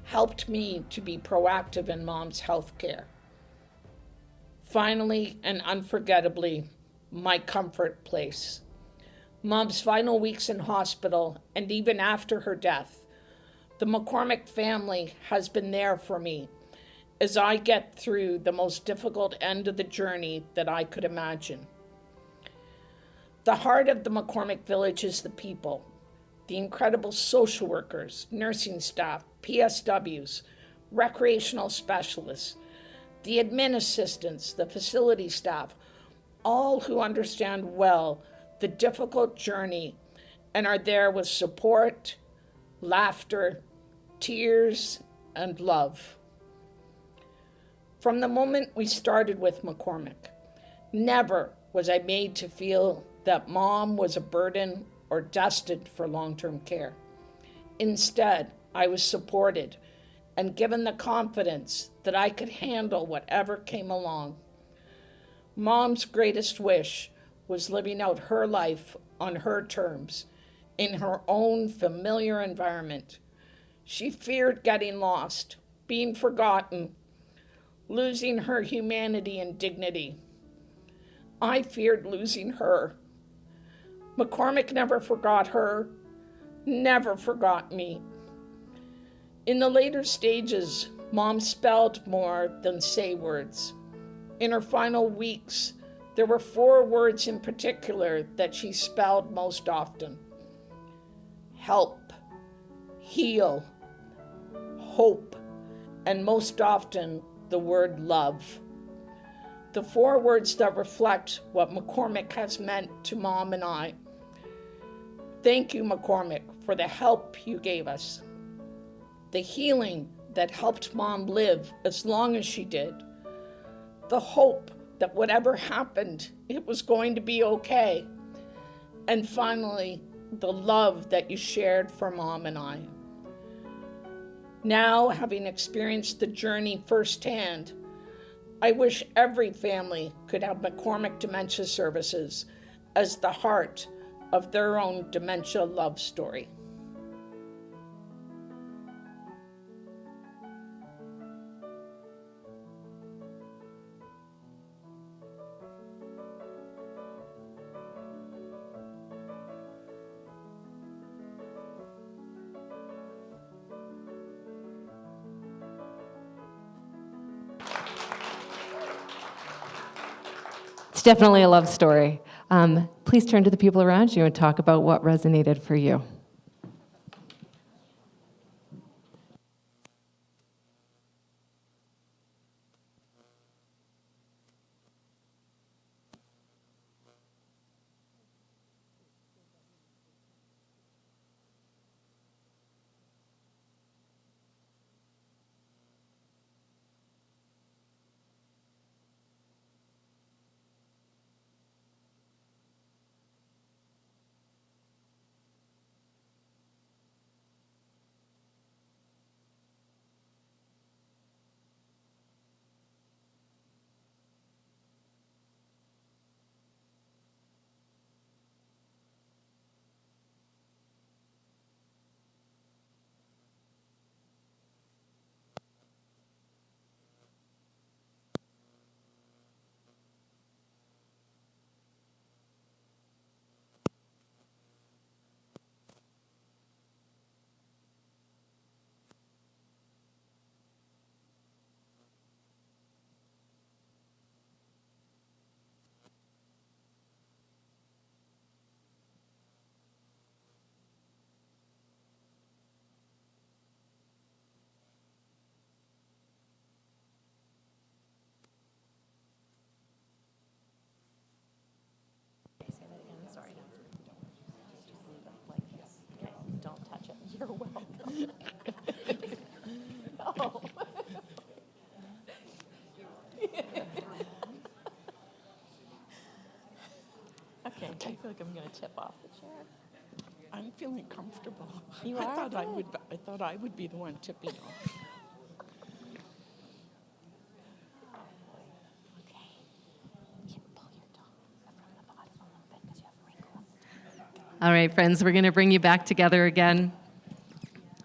[SPEAKER 11] helped me to be proactive in Mom's health care. Finally and unforgettably, my comfort place. Mom's final weeks in hospital and even after her death, the McCormick family has been there for me as I get through the most difficult end of the journey that I could imagine. The heart of the McCormick village is the people, the incredible social workers, nursing staff, PSWs, recreational specialists, the admin assistants, the facility staff, all who understand well the difficult journey and are there with support, laughter, tears, and love. From the moment we started with McCormick, never was I made to feel that Mom was a burden or destined for long-term care. Instead, I was supported and given the confidence that I could handle whatever came along. Mom's greatest wish was living out her life on her terms, in her own familiar environment. She feared getting lost, being forgotten, losing her humanity and dignity. I feared losing her. McCormick never forgot her, never forgot me. In the later stages, Mom spelled more than say words. In her final weeks, there were 4 words in particular that she spelled most often: help, heal, hope, and most often the word love. The 4 words that reflect what McCormick has meant to Mom and I. Thank you, McCormick, for the help you gave us, the healing that helped Mom live as long as she did, the hope that whatever happened, it was going to be okay, and finally, the love that you shared for Mom and I. Now, having experienced the journey firsthand, I wish every family could have McCormick Dementia Services as the heart of their own dementia love story.
[SPEAKER 2] It's definitely a love story. Please turn to the people around you and talk about what resonated for you.
[SPEAKER 11] Okay, I feel like I'm going to tip off the chair.
[SPEAKER 12] I'm feeling comfortable.
[SPEAKER 11] You
[SPEAKER 12] I
[SPEAKER 11] are?
[SPEAKER 12] thought I would be the one tipping off.
[SPEAKER 11] Okay. Pull your toe from the bottom a little bit because you have a wrinkle.
[SPEAKER 2] All right, friends, we're going to bring you back together again.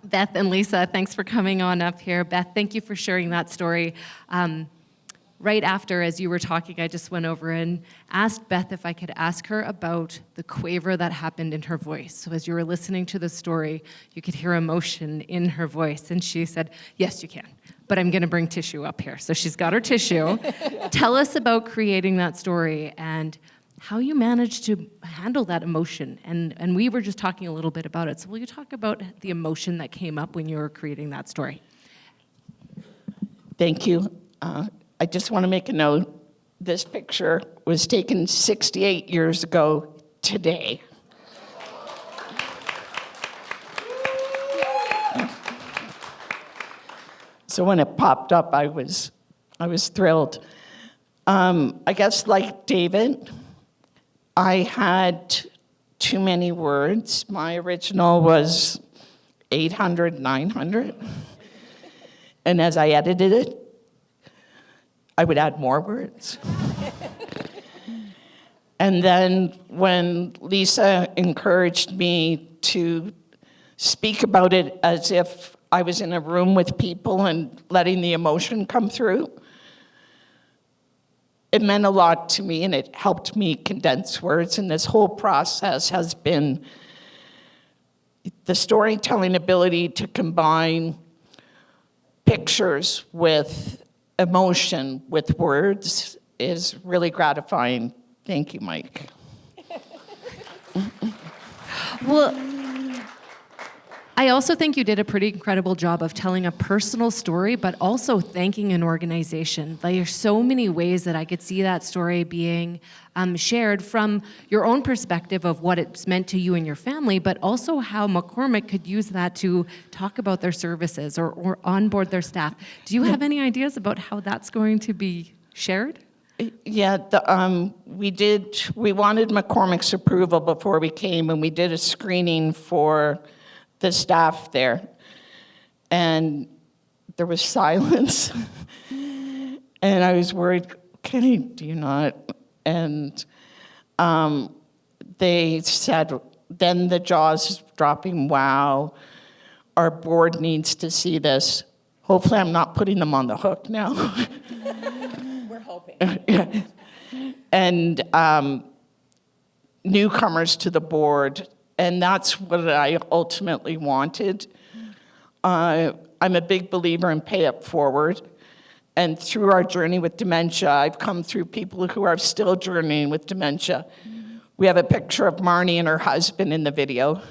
[SPEAKER 2] Beth and Lisa, thanks for coming on up here. Beth, thank you for sharing that story. Right after, as you were talking, I just went over and asked Beth if I could ask her about the quaver that happened in her voice. So as you were listening to the story, you could hear emotion in her voice. And she said, yes, you can, but I'm going to bring tissue up here. So she's got her tissue. Tell us about creating that story and how you managed to handle that emotion. And we were just talking a little bit about it. So will you talk about the emotion that came up when you were creating that story?
[SPEAKER 11] Thank you. I just want to make a note. This picture was taken 68 years ago today. So when it popped up, I was thrilled. I guess like David, I had too many words. My original was 800, 900. And as I edited it, I would add more words. And then when Lisa encouraged me to speak about it as if I was in a room with people and letting the emotion come through, it meant a lot to me and it helped me condense words. And this whole process has been the storytelling ability to combine pictures with emotion with words is really gratifying. Thank you, Mike.
[SPEAKER 2] Well, I also think you did a pretty incredible job of telling a personal story, but also thanking an organization. There's so many ways that I could see that story being shared from your own perspective of what it's meant to you and your family, but also how McCormick could use that to talk about their services or onboard their staff. Do you have any ideas about how that's going to be shared?
[SPEAKER 11] Yeah, we wanted McCormick's approval before we came, and we did a screening for the staff there, and there was silence. And I was worried, Kenny, do you not? And they said, then the jaws dropping, wow, our board needs to see this. Hopefully I'm not putting them on the hook now.
[SPEAKER 12] We're hoping.
[SPEAKER 11] Yeah. And newcomers to the board, and that's what I ultimately wanted. I'm a big believer in pay it forward. And through our journey with dementia, I've come through people who are still journeying with dementia. We have a picture of Marnie and her husband in the video.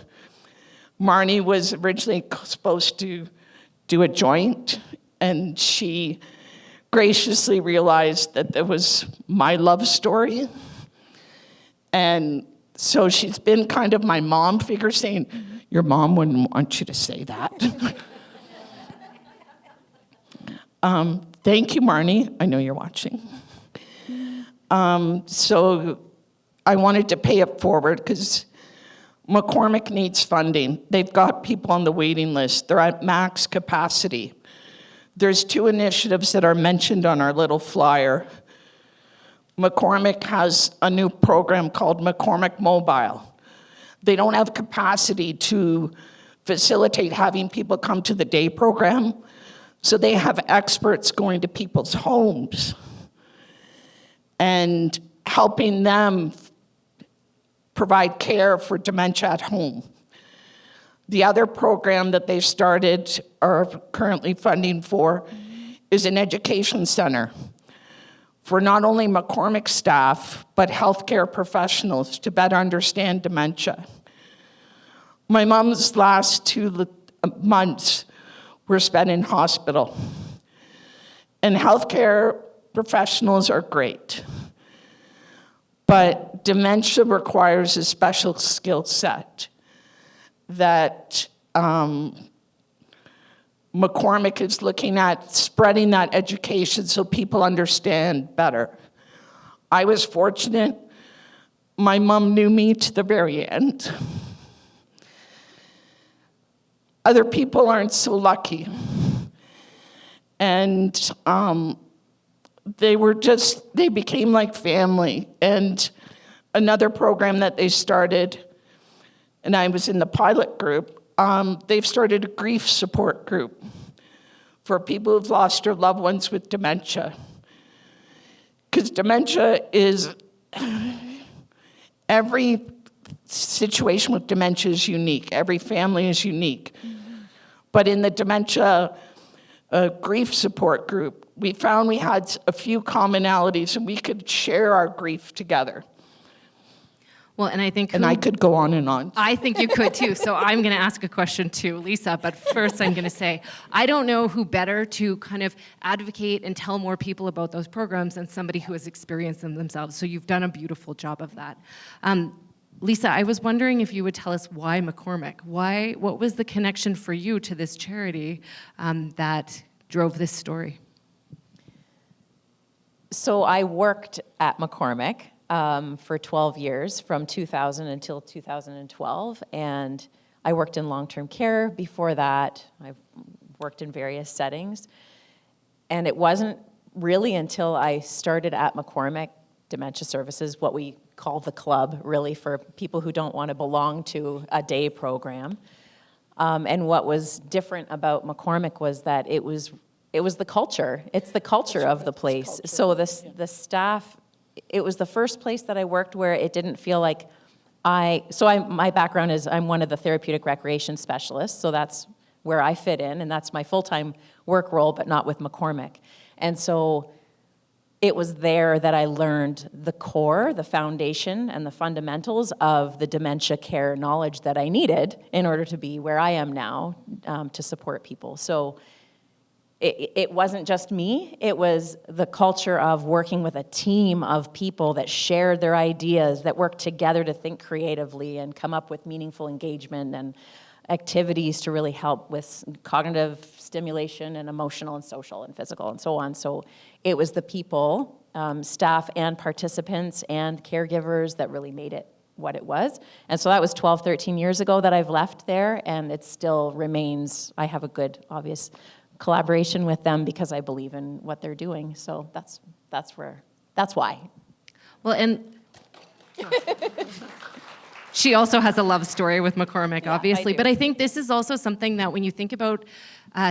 [SPEAKER 11] Marnie was originally supposed to do a joint, and she graciously realized that it was my love story. And so she's been kind of my mom figure, saying, your mom wouldn't want you to say that. Thank you, Marnie. I know you're watching. So I wanted to pay it forward because McCormick needs funding. They've got people on the waiting list. They're at max capacity. There's 2 initiatives that are mentioned on our little flyer. McCormick has a new program called McCormick Mobile. They don't have capacity to facilitate having people come to the day program, so they have experts going to people's homes and helping them provide care for dementia at home. The other program that they started or are currently funding for is an education center for not only McCormick staff, but healthcare professionals to better understand dementia. My mom's last 2 months were spent in hospital. And healthcare professionals are great. But dementia requires a special skill set that McCormick is looking at spreading that education so people understand better. I was fortunate. My mom knew me to the very end. Other people aren't so lucky. And they became like family. And another program that they started and I was in the pilot group, they've started a grief support group for people who've lost their loved ones with dementia. Because dementia is, every situation with dementia is unique. Every family is unique. But in the dementia grief support group, we found we had a few commonalities and we could share our grief together.
[SPEAKER 2] Well, and I think...
[SPEAKER 11] And I could go on and on.
[SPEAKER 2] I think you could too. So I'm going to ask a question to Lisa, but first I'm going to say, I don't know who better to kind of advocate and tell more people about those programs than somebody who has experienced them themselves. So you've done a beautiful job of that. Lisa, I was wondering if you would tell us why McCormick? What was the connection for you to this charity that drove this story?
[SPEAKER 13] So I worked at McCormick for 12 years, from 2000 until 2012, and I worked in long-term care. Before that, I worked in various settings, and it wasn't really until I started at McCormick Dementia Services, what we call the club, really, for people who don't want to belong to a day program. And what was different about McCormick was that it was the culture. It's the culture of the place. So the staff, it was the first place that I worked where it didn't feel like my background is I'm one of the therapeutic recreation specialists, so that's where I fit in, and that's my full-time work role, but not with McCormick. And so it was there that I learned the core, the foundation, and the fundamentals of the dementia care knowledge that I needed in order to be where I am now to support people. So it wasn't just me, it was the culture of working with a team of people that shared their ideas, that worked together to think creatively and come up with meaningful engagement and activities to really help with cognitive stimulation and emotional and social and physical and so on. So it was the people, staff and participants and caregivers that really made it what it was. And so that was 12, 13 years ago that I've left there, and it still remains, I have a good, obvious collaboration with them because I believe in what they're doing. So that's why.
[SPEAKER 2] Well, and she also has a love story with McCormick, obviously. But I think this is also something that when you think about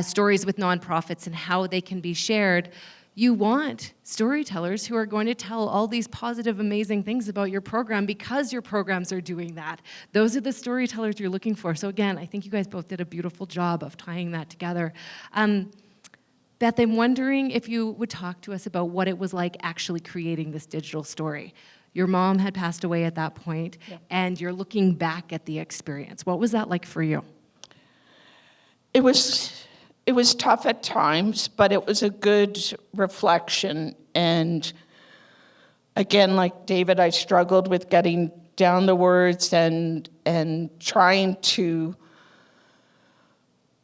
[SPEAKER 2] stories with nonprofits and how they can be shared, you want storytellers who are going to tell all these positive, amazing things about your program because your programs are doing that. Those are the storytellers you're looking for. So again, I think you guys both did a beautiful job of tying that together. Beth, I'm wondering if you would talk to us about what it was like actually creating this digital story. Your mom had passed away at that point, and you're looking back at the experience. What was that like for you?
[SPEAKER 11] It was tough at times, but it was a good reflection. And again, like David, I struggled with getting down the words and trying to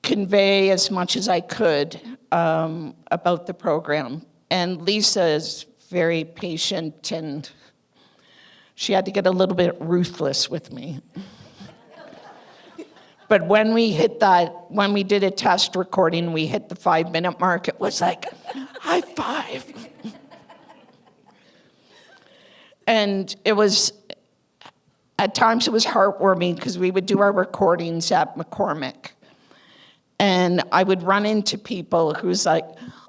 [SPEAKER 11] convey as much as I could about the program. And Lisa is very patient, and she had to get a little bit ruthless with me. But when we did a test recording, we hit the 5-minute mark, it was like, high five. And at times it was heartwarming because we would do our recordings at McCormick. And I would run into people who's like,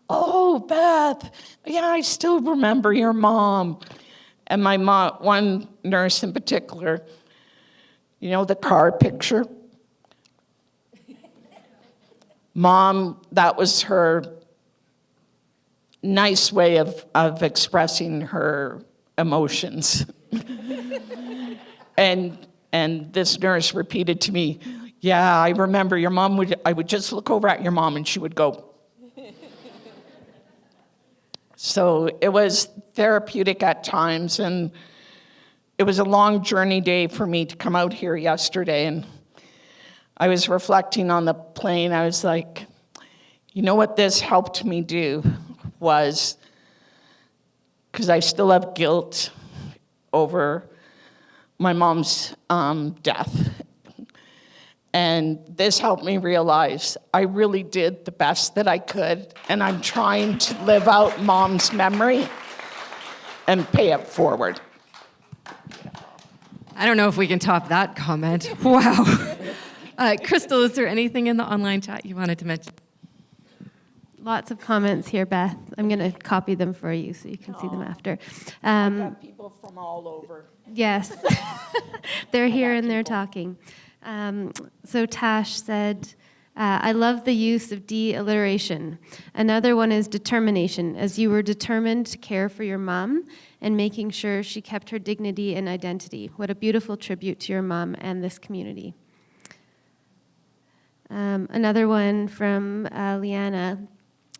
[SPEAKER 11] oh, Beth, yeah, I still remember your mom. And my mom, one nurse in particular, you know the car picture? Mom, that was her nice way of expressing her emotions. and this nurse repeated to me, yeah, I remember your mom I would just look over at your mom and she would go. So it was therapeutic at times, and it was a long journey day for me to come out here yesterday, and I was reflecting on the plane. I was like, you know what this helped me do was, because I still have guilt over my mom's death. And this helped me realize I really did the best that I could, and I'm trying to live out Mom's memory and pay it forward.
[SPEAKER 2] I don't know if we can top that comment. Wow. Crystal, is there anything in the online chat you wanted to mention?
[SPEAKER 7] Lots of comments here, Beth. I'm going to copy them for you so you can see them after.
[SPEAKER 11] I've got people from all over.
[SPEAKER 7] Yes. They're here and they're talking. So Tash said, I love the use of de-alliteration. Another one is determination, as you were determined to care for your mom and making sure she kept her dignity and identity. What a beautiful tribute to your mom and this community. Another one from Leana.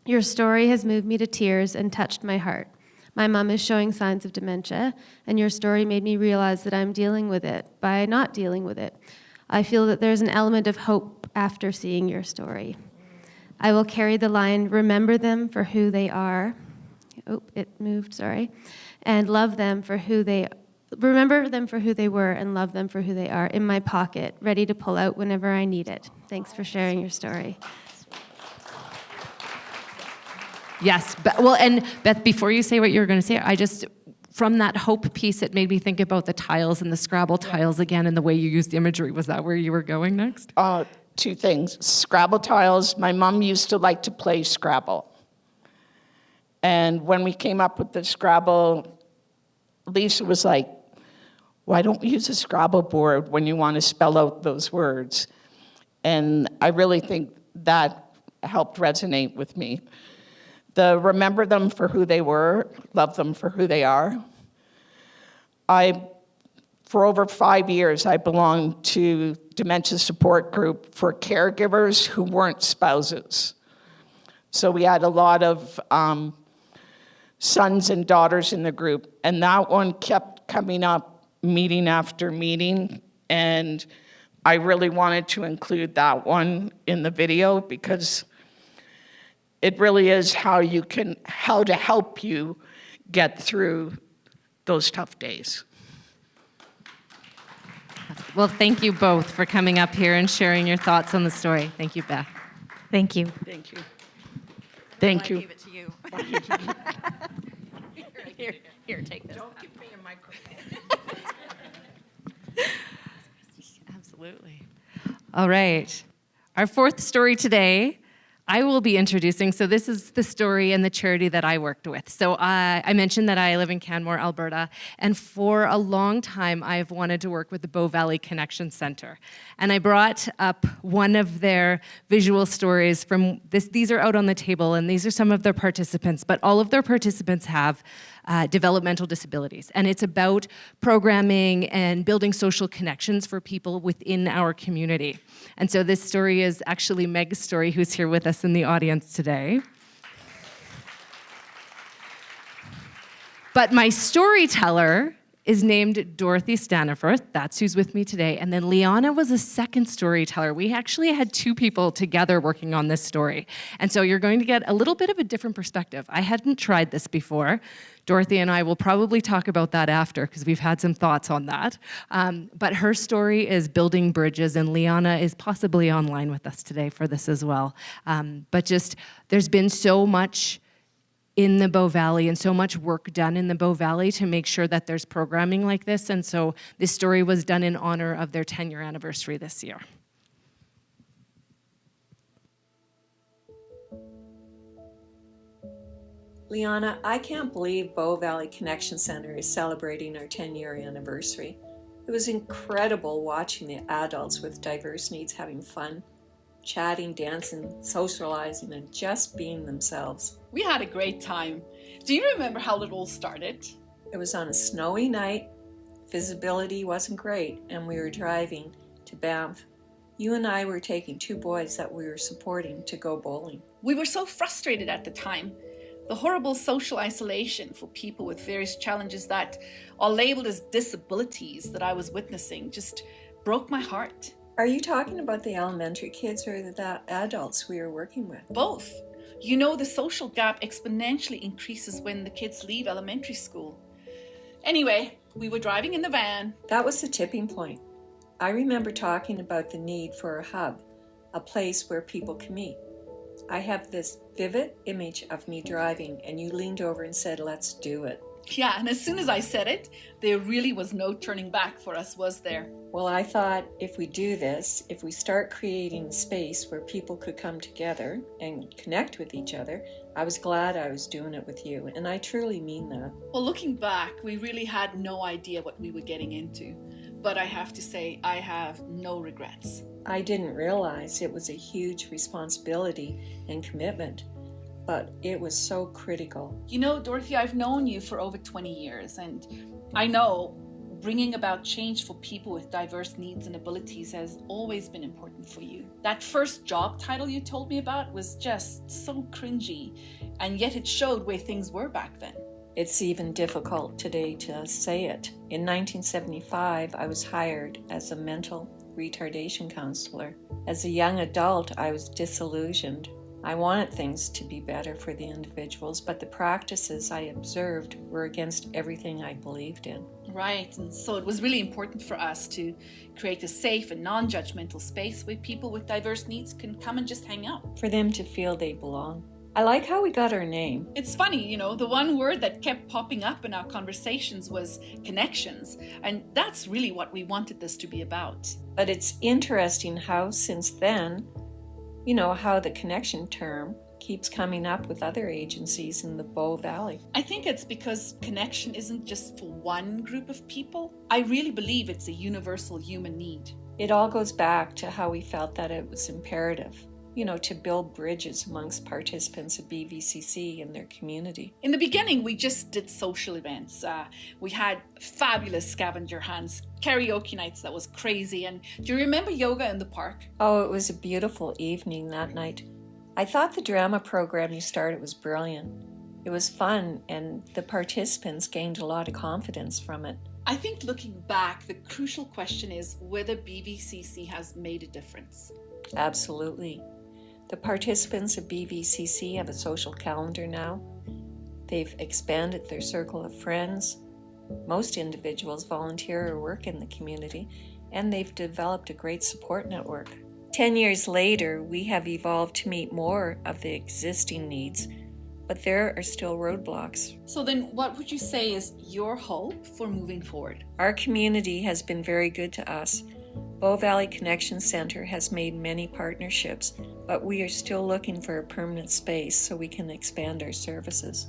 [SPEAKER 7] Your story has moved me to tears and touched my heart. My mom is showing signs of dementia, and your story made me realize that I'm dealing with it by not dealing with it. I feel that there's an element of hope after seeing your story. I will carry the line, remember them for who they are. Oh, it moved, sorry. And love them for who they remember them for who they were and love them for who they are in my pocket, ready to pull out whenever I need it. Thanks for sharing your story.
[SPEAKER 2] Yes, well, and Beth, before you say what you're going to say, from that hope piece, it made me think about the tiles and the Scrabble tiles again and the way you used imagery. Was that where you were going next?
[SPEAKER 11] Two things. Scrabble tiles, my mom used to like to play Scrabble. And when we came up with the Scrabble, Lisa was like, why don't we use a Scrabble board when you want to spell out those words? And I really think that helped resonate with me. The remember them for who they were, love them for who they are. For over 5 years, I belonged to dementia support group for caregivers who weren't spouses. So we had a lot of sons and daughters in the group, and that one kept coming up meeting after meeting, and I really wanted to include that one in the video because it really is how to help you get through those tough days.
[SPEAKER 2] Well, thank you both for coming up here and sharing your thoughts on the story. Thank you, Beth.
[SPEAKER 13] Thank you.
[SPEAKER 11] Thank you. Thank you.
[SPEAKER 10] I gave it to you. Here, take this.
[SPEAKER 11] Don't give me a microphone.
[SPEAKER 2] Absolutely. All right. Our fourth story today, I will be introducing. So this is the story and the charity that I worked with. So I mentioned that I live in Canmore, Alberta, and for a long time I've wanted to work with the Bow Valley Connection Center. And I brought up one of their visual stories from this. These are out on the table, and these are some of their participants, but all of their participants have developmental disabilities. And it's about programming and building social connections for people within our community. And so this story is actually Meg's story, who's here with us in the audience today. But my storyteller is named Dorothy Staniforth. That's who's with me today. And then Leana was a second storyteller. We actually had two people together working on this story. And so you're going to get a little bit of a different perspective. I hadn't tried this before. Dorothy and I will probably talk about that after because we've had some thoughts on that. But her story is building bridges, and Leana is possibly online with us today for this as well. But just, there's been so much in the Bow Valley and so much work done in the Bow Valley to make sure that there's programming like this. And so this story was done in honor of their 10-year anniversary this year.
[SPEAKER 14] Leana, I can't believe Bow Valley Connection Center is celebrating our 10-year anniversary. It was incredible watching the adults with diverse needs having fun, chatting, dancing, socializing, and just being themselves.
[SPEAKER 12] We had a great time. Do you remember how it all started?
[SPEAKER 14] It was on a snowy night. Visibility wasn't great, and we were driving to Banff. You and I were taking two boys that we were supporting to go bowling.
[SPEAKER 12] We were so frustrated at the time. The horrible social isolation for people with various challenges that are labeled as disabilities that I was witnessing just broke my heart.
[SPEAKER 14] Are you talking about the elementary kids or the adults we were working with?
[SPEAKER 12] Both. You know, the social gap exponentially increases when the kids leave elementary school. Anyway, we were driving in the van.
[SPEAKER 14] That was the tipping point. I remember talking about the need for a hub, a place where people can meet. I have this vivid image of me driving, and you leaned over and said, "Let's do it."
[SPEAKER 12] Yeah, and as soon as I said it, there really was no turning back for us, was there?
[SPEAKER 14] Well, I thought if we do this, if we start creating a space where people could come together and connect with each other, I was glad I was doing it with you, and I truly mean that.
[SPEAKER 12] Well, looking back, we really had no idea what we were getting into. But I have to say, I have no regrets.
[SPEAKER 14] I didn't realize it was a huge responsibility and commitment, but it was so critical.
[SPEAKER 12] You know, Dorothy, I've known you for over 20 years, and I know bringing about change for people with diverse needs and abilities has always been important for you. That first job title you told me about was just so cringy, and yet it showed where things were back then.
[SPEAKER 14] It's even difficult today to say it. In 1975, I was hired as a mental retardation counselor. As a young adult, I was disillusioned. I wanted things to be better for the individuals, but the practices I observed were against everything I believed in.
[SPEAKER 12] Right, and so it was really important for us to create a safe and non-judgmental space where people with diverse needs can come and just hang out.
[SPEAKER 14] For them to feel they belong. I like how we got our name.
[SPEAKER 12] It's funny, you know, the one word that kept popping up in our conversations was connections, and that's really what we wanted this to be about.
[SPEAKER 14] But it's interesting how since then, you know, how the connection term keeps coming up with other agencies in the Bow Valley.
[SPEAKER 12] I think it's because connection isn't just for one group of people. I really believe it's a universal human need.
[SPEAKER 14] It all goes back to how we felt that it was imperative, you know, to build bridges amongst participants of BVCC and their community.
[SPEAKER 12] In the beginning, we just did social events. We had fabulous scavenger hunts, karaoke nights that was crazy. And do you remember yoga in the park?
[SPEAKER 14] Oh, it was a beautiful evening that night. I thought the drama program you started was brilliant. It was fun, and the participants gained a lot of confidence from it.
[SPEAKER 12] I think looking back, the crucial question is whether BVCC has made a difference.
[SPEAKER 14] Absolutely. The participants of BVCC have a social calendar now. They've expanded their circle of friends. Most individuals volunteer or work in the community, and they've developed a great support network. 10 years later, we have evolved to meet more of the existing needs, but there are still roadblocks.
[SPEAKER 12] So then what would you say is your hope for moving forward?
[SPEAKER 14] Our community has been very good to us. Bow Valley Connection Center has made many partnerships, but we are still looking for a permanent space so we can expand our services.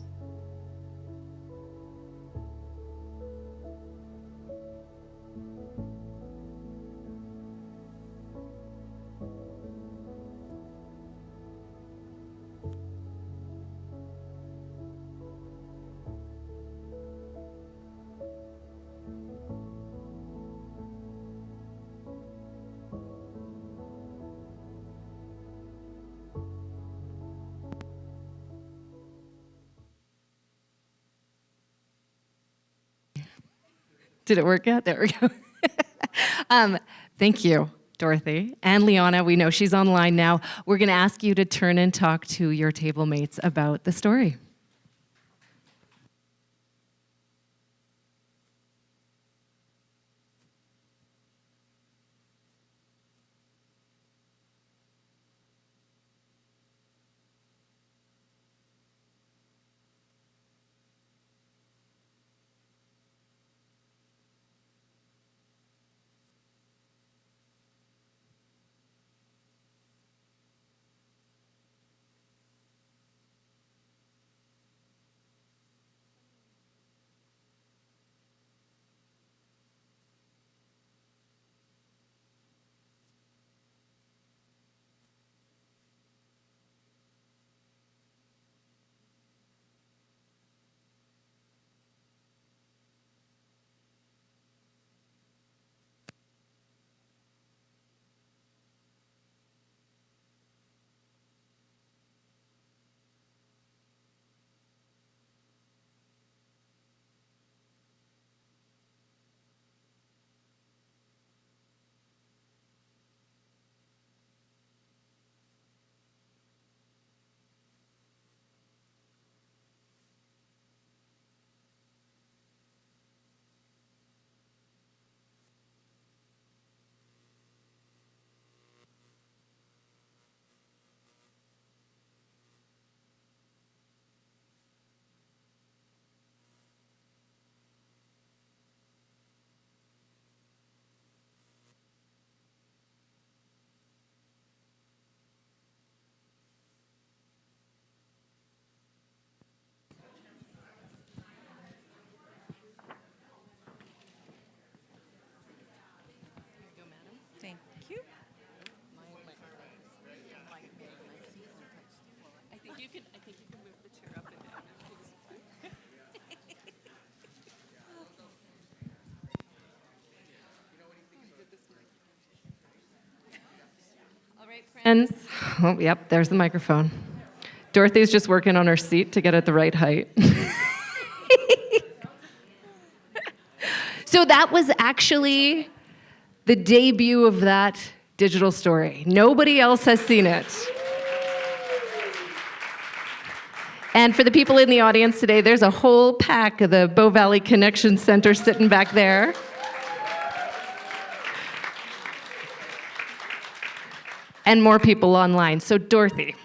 [SPEAKER 2] Did it work out? There we go. Thank you, Dorothy. And Leana, we know she's online now. We're going to ask you to turn and talk to your table mates about the story. And, oh, yep, there's the microphone. Dorothy's just working on her seat to get it the right height. So that was actually the debut of that digital story. Nobody else has seen it. And for the people in the audience today, there's a whole pack of the Bow Valley Connection Center sitting back there. And more people online. So Dorothy,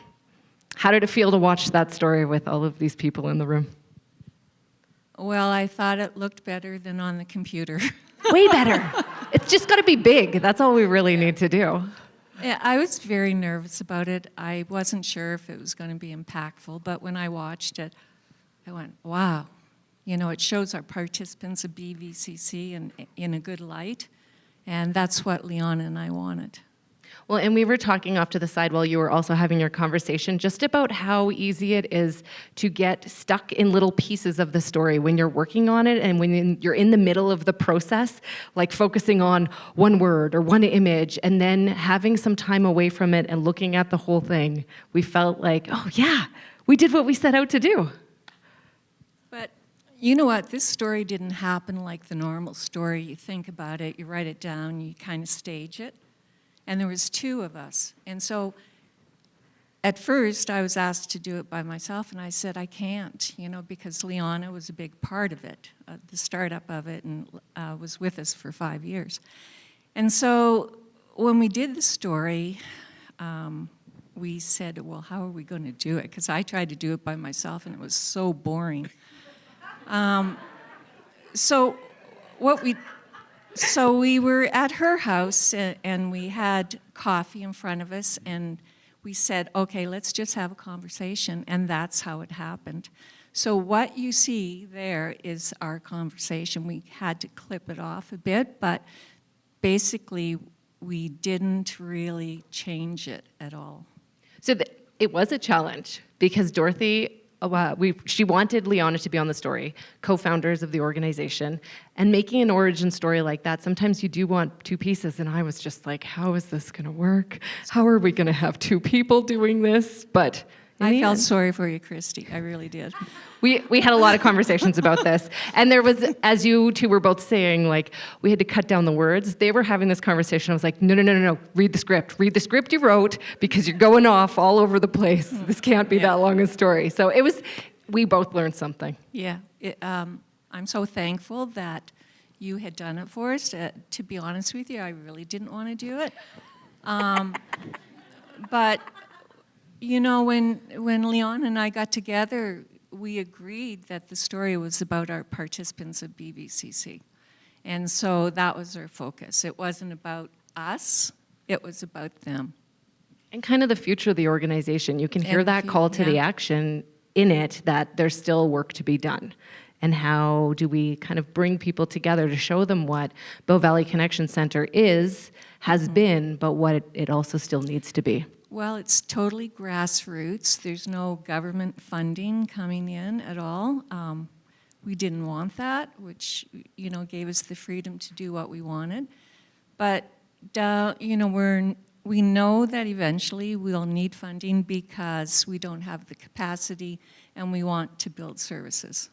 [SPEAKER 2] how did it feel to watch that story with all of these people in the room?
[SPEAKER 14] Well, I thought it looked better than on the computer.
[SPEAKER 2] Way better. It's just got to be big. That's all we really need to do.
[SPEAKER 14] Yeah, I was very nervous about it. I wasn't sure if it was going to be impactful, but when I watched it, I went, wow. You know, it shows our participants of BVCC in a good light, and that's what Leana and I wanted.
[SPEAKER 2] Well, and we were talking off to the side while you were also having your conversation just about how easy it is to get stuck in little pieces of the story when you're working on it and when you're in the middle of the process, like focusing on one word or one image and then having some time away from it and looking at the whole thing. We felt like, oh yeah, we did what we set out to do.
[SPEAKER 14] But you know what? This story didn't happen like the normal story. You think about it, you write it down, you kind of stage it. And there was two of us. And so at first I was asked to do it by myself, and I said I can't, you know, because Leana was a big part of it, the startup of it, and was with us for 5 years. And so when we did the story, we said, well, how are we going to do it? Because I tried to do it by myself, and it was so boring. So we were at her house, and we had coffee in front of us, and we said, okay, let's just have a conversation, and that's how it happened. So what you see there is our conversation. We had to clip it off a bit, but basically we didn't really change it at all.
[SPEAKER 2] So it was a challenge because Dorothy, she wanted Leana to be on the story, co-founders of the organization, and making an origin story like that, sometimes you do want two pieces, and I was just like, how is this going to work? How are we going to have two people doing this? But
[SPEAKER 14] I felt sorry for you, Kristy. I really did.
[SPEAKER 2] We had a lot of conversations about this, and there was, as you two were both saying, like, we had to cut down the words. They were having this conversation. I was like, no, read the script you wrote, because you're going off all over the place. This can't be that long a story. So we both learned something.
[SPEAKER 14] Yeah, I'm so thankful that you had done it for us. To be honest with you, I really didn't want to do it. But, you know, when Leana and I got together, we agreed that the story was about our participants of BVCC. And so that was our focus. It wasn't about us, it was about them.
[SPEAKER 2] And kind of the future of the organization. You can hear that call to the action in it, that there's still work to be done. And how do we kind of bring people together to show them what Bow Valley Connection Center has been, but what it also still needs to be.
[SPEAKER 14] Well, it's totally grassroots. There's no government funding coming in at all. We didn't want that, which, you know, gave us the freedom to do what we wanted. But, you know, we know that eventually we'll need funding because we don't have the capacity and we want to build services.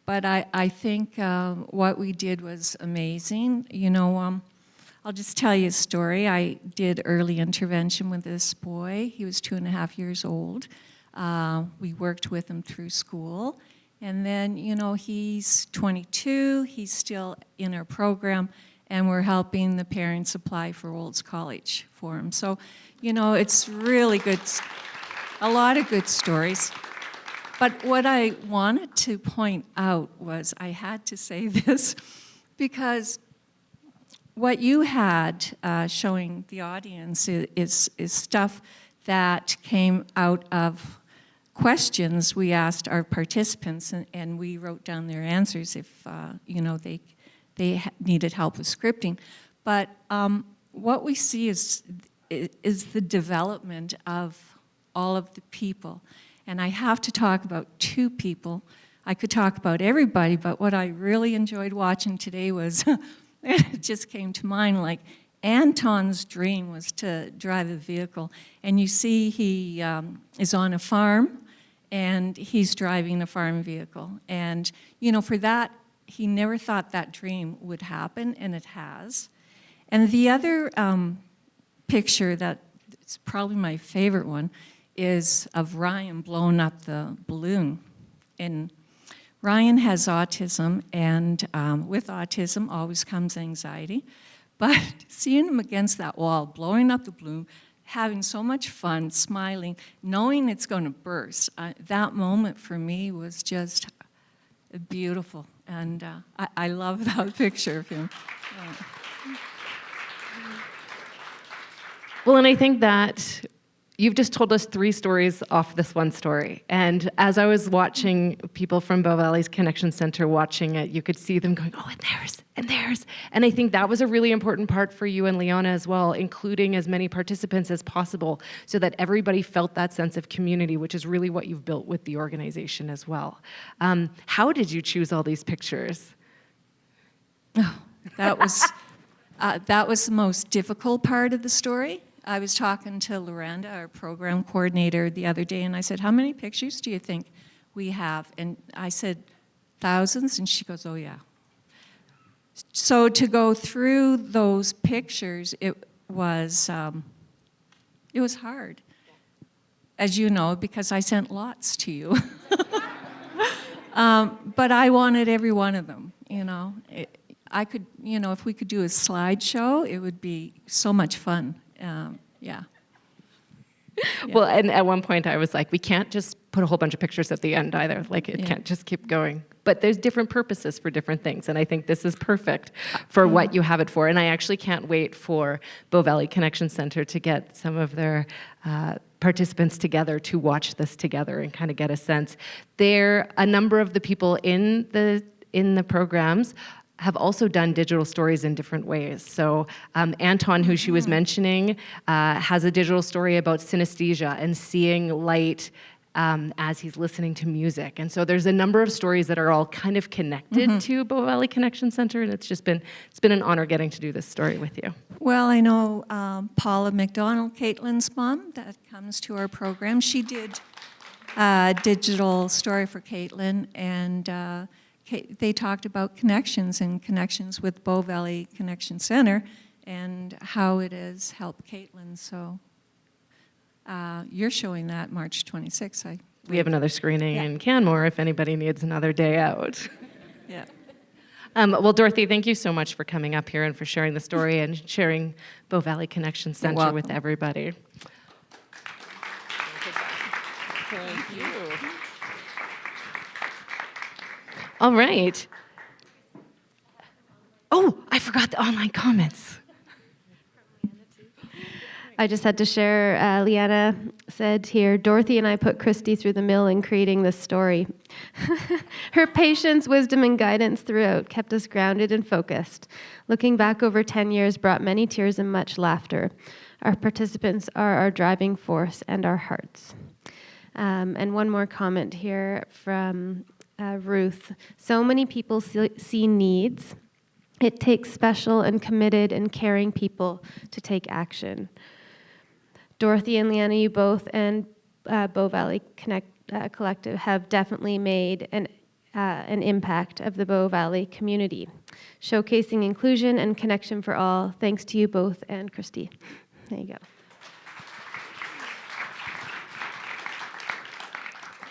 [SPEAKER 14] But I think what we did was amazing. You know, I'll just tell you a story. I did early intervention with this boy. He was 2.5 years old. We worked with him through school. And then, you know, he's 22. He's still in our program, and we're helping the parents apply for Olds College for him. So, you know, it's really good, a lot of good stories. But what I wanted to point out was I had to say this because what you had showing the audience is stuff that came out of questions we asked our participants, and we wrote down their answers if you know, they needed help with scripting. But what we see is the development of all of the people. And I have to talk about two people. I could talk about everybody, but what I really enjoyed watching today was, it just came to mind, like,
[SPEAKER 15] Anton's dream was to drive a vehicle. And you see he is on a farm, and he's driving a farm vehicle. And, you know, for that, he never thought that dream would happen, and it has. And the other picture that's probably my favorite one is of Ryan blowing up the balloon. And Ryan has autism, and with autism always comes anxiety. But seeing him against that wall, blowing up the balloon, having so much fun, smiling, knowing it's going to burst, that moment for me was just beautiful. And I love that picture of him.
[SPEAKER 2] Well, and I think that you've just told us 3 stories off this one story. And as I was watching people from Bow Valley's Connection Center watching it, you could see them going, oh, and theirs, and theirs. And I think that was a really important part for you and Leana as well, including as many participants as possible so that everybody felt that sense of community, which is really what you've built with the organization as well. How did you choose all these pictures?
[SPEAKER 15] Oh, that was the most difficult part of the story. I was talking to Loranda, our program coordinator, the other day, and I said, how many pictures do you think we have? And I said, thousands, and she goes, oh yeah. So to go through those pictures, it was hard, as you know, because I sent lots to you. But I wanted every one of them, you know. I could, you know, if we could do a slideshow, it would be so much fun. Yeah.
[SPEAKER 2] Well, and at one point I was like, we can't just put a whole bunch of pictures at the end either. Like, it can't just keep going. But there's different purposes for different things, and I think this is perfect for what you have it for. And I actually can't wait for Bow Valley Connection Center to get some of their participants together to watch this together and kind of get a sense. A number of the people in the programs have also done digital stories in different ways. So Anton, who she was mentioning, has a digital story about synesthesia and seeing light as he's listening to music. And so there's a number of stories that are all kind of connected to Bow Valley Connection Center, and it's been an honor getting to do this story with you.
[SPEAKER 15] Well, I know Paula McDonald, Caitlin's mom, that comes to our program. She did a digital story for Caitlin, and they talked about connections and connections with Bow Valley Connection Center and how it has helped Caitlin. So you're showing that March 26th.
[SPEAKER 2] We have another screening in Canmore if anybody needs another day out.
[SPEAKER 15] Yeah.
[SPEAKER 2] Well, Dorothy, thank you so much for coming up here and for sharing the story and sharing Bow Valley Connection Center with everybody. Thank you. All right. Oh, I forgot the online comments.
[SPEAKER 7] I just had to share, Leana said here, Dorothy and I put Kristy through the mill in creating this story. Her patience, wisdom, and guidance throughout kept us grounded and focused. Looking back over 10 years brought many tears and much laughter. Our participants are our driving force and our hearts. And one more comment here from Ruth. So many people see needs. It takes special and committed and caring people to take action. Dorothy and Leana, you both and Bow Valley Collective have definitely made an impact of the Bow Valley community, showcasing inclusion and connection for all. Thanks to you both and Kristy. There you go.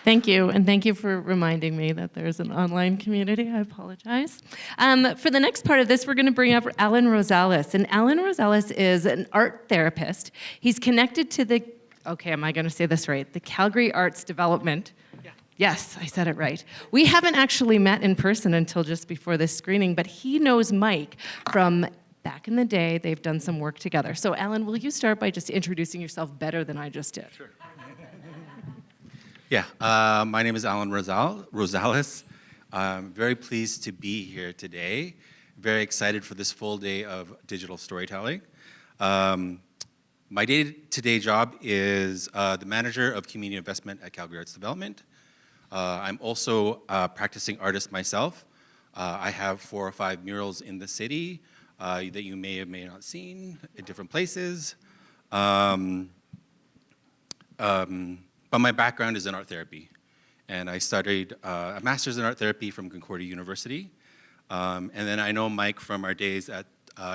[SPEAKER 2] Thank you, and thank you for reminding me that there's an online community. I apologize. For the next part of this, we're going to bring up Allan Rosalles, and Allan Rosalles is an art therapist. He's connected to the, okay, am I going to say this right? The Calgary Arts Development. Yeah. Yes, I said it right. We haven't actually met in person until just before this screening, but he knows Mike from back in the day. They've done some work together. So, Allan, will you start by just introducing yourself better than I just did?
[SPEAKER 16] Sure. Yeah, my name is Allan Rosalles. I'm very pleased to be here today. Very excited for this full day of digital storytelling. My day-to-day job is the manager of community investment at Calgary Arts Development. I'm also a practicing artist myself. I have 4 or 5 murals in the city. that you may not seen at different places. But my background is in art therapy. And I studied a master's in art therapy from Concordia University. And then I know Mike from our days at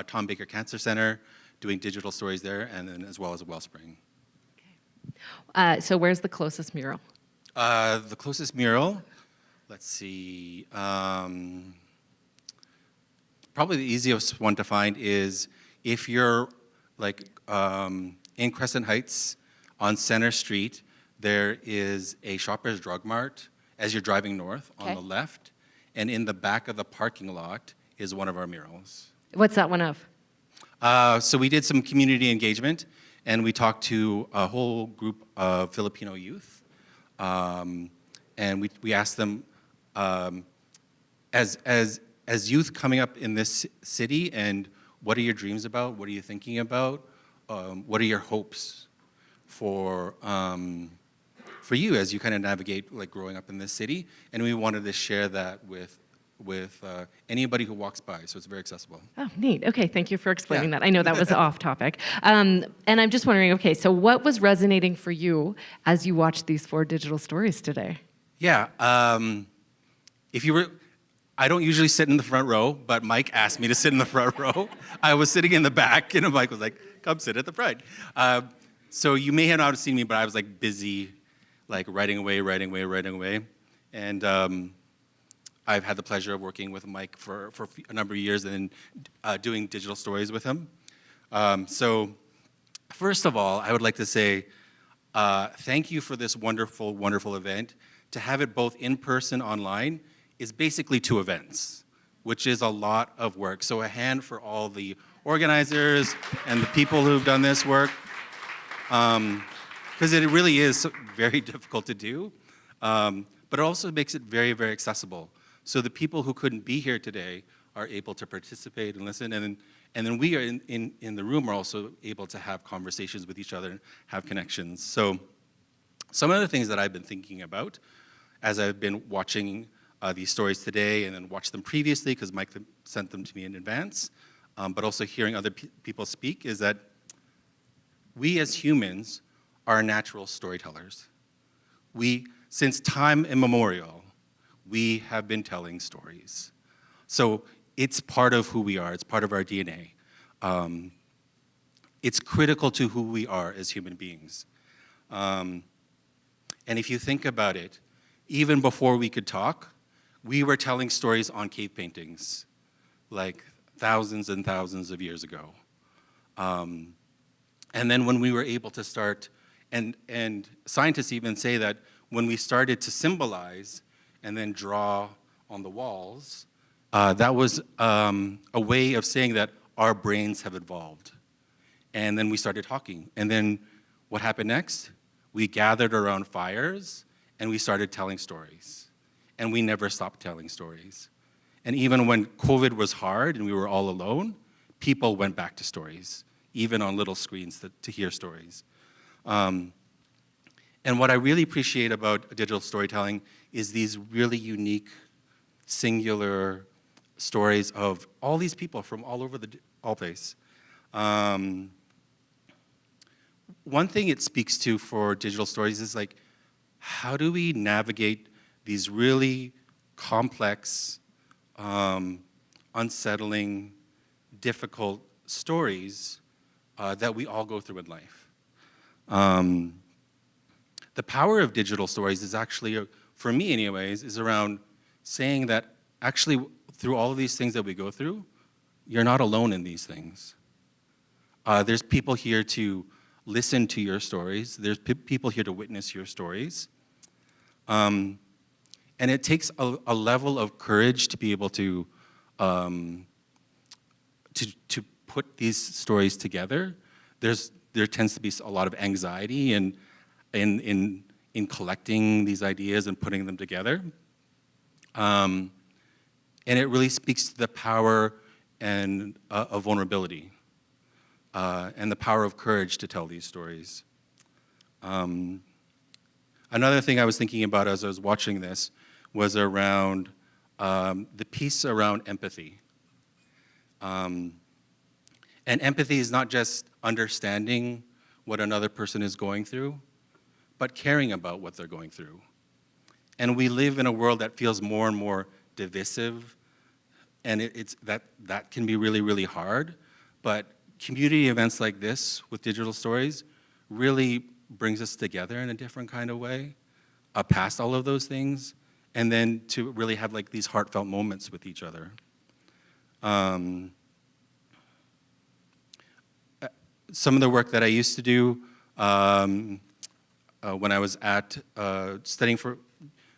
[SPEAKER 16] Tom Baker Cancer Center, doing digital stories there, and then as well as Wellspring.
[SPEAKER 2] So where's the closest mural?
[SPEAKER 16] The closest mural, let's see. Probably the easiest one to find is if you're like in Crescent Heights on Center Street, there is a Shoppers Drug Mart as you're driving north on the left, and in the back of the parking lot is one of our murals.
[SPEAKER 2] What's that one of?
[SPEAKER 16] So we did some community engagement, and we talked to a whole group of Filipino youth, and we asked them, as youth coming up in this city, and what are your dreams about? What are you thinking about? What are your hopes for you as you kind of navigate like growing up in this city? And we wanted to share that with anybody who walks by, so it's very accessible.
[SPEAKER 2] Oh, neat. Okay, thank you for explaining that. I know that was off topic. And I'm just wondering, okay, so what was resonating for you as you watched these 4 digital stories today?
[SPEAKER 16] Yeah, I don't usually sit in the front row, but Mike asked me to sit in the front row. I was sitting in the back, and Mike was like, come sit at the front. So you may have not seen me, but I was like busy, like writing away. And I've had the pleasure of working with Mike for a number of years and doing digital stories with him. So first of all, I would like to say thank you for this wonderful, wonderful event. To have it both in person, online, is basically 2 events, which is a lot of work. So a hand for all the organizers and the people who've done this work, because it really is very difficult to do, but it also makes it very, very accessible. So the people who couldn't be here today are able to participate and listen, and then we are in the room are also able to have conversations with each other and have connections. So some of the things that I've been thinking about as I've been watching these stories today and then watched them previously because Mike sent them to me in advance, but also hearing other people speak, is that we as humans are natural storytellers. Since time immemorial, we have been telling stories. So it's part of who we are, it's part of our DNA. It's critical to who we are as human beings. And if you think about it, even before we could talk, we were telling stories on cave paintings, like thousands and thousands of years ago. And then when we were able to start, and scientists even say that when we started to symbolize and then draw on the walls, that was a way of saying that our brains have evolved. And then we started talking. And then what happened next? We gathered around fires and we started telling stories. And we never stopped telling stories. And even when COVID was hard and we were all alone, people went back to stories, even on little screens to hear stories. And what I really appreciate about digital storytelling is these really unique, singular stories of all these people from all over all place. One thing it speaks to for digital stories is like, how do we navigate these really complex, unsettling, difficult stories that we all go through in life? The power of digital stories is actually, for me anyways, is around saying that actually through all of these things that we go through, you're not alone in these things. There's people here to listen to your stories. There's people here to witness your stories. And it takes a level of courage to be able to put these stories together. There tends to be a lot of anxiety in collecting these ideas and putting them together. And it really speaks to the power and of vulnerability and the power of courage to tell these stories. Another thing I was thinking about as I was watching this was around the piece around empathy. And empathy is not just understanding what another person is going through, but caring about what they're going through. And we live in a world that feels more and more divisive, and that can be really, really hard. But community events like this with digital stories really brings us together in a different kind of way, past all of those things, and then to really have like these heartfelt moments with each other. Some of the work that I used to do when I was at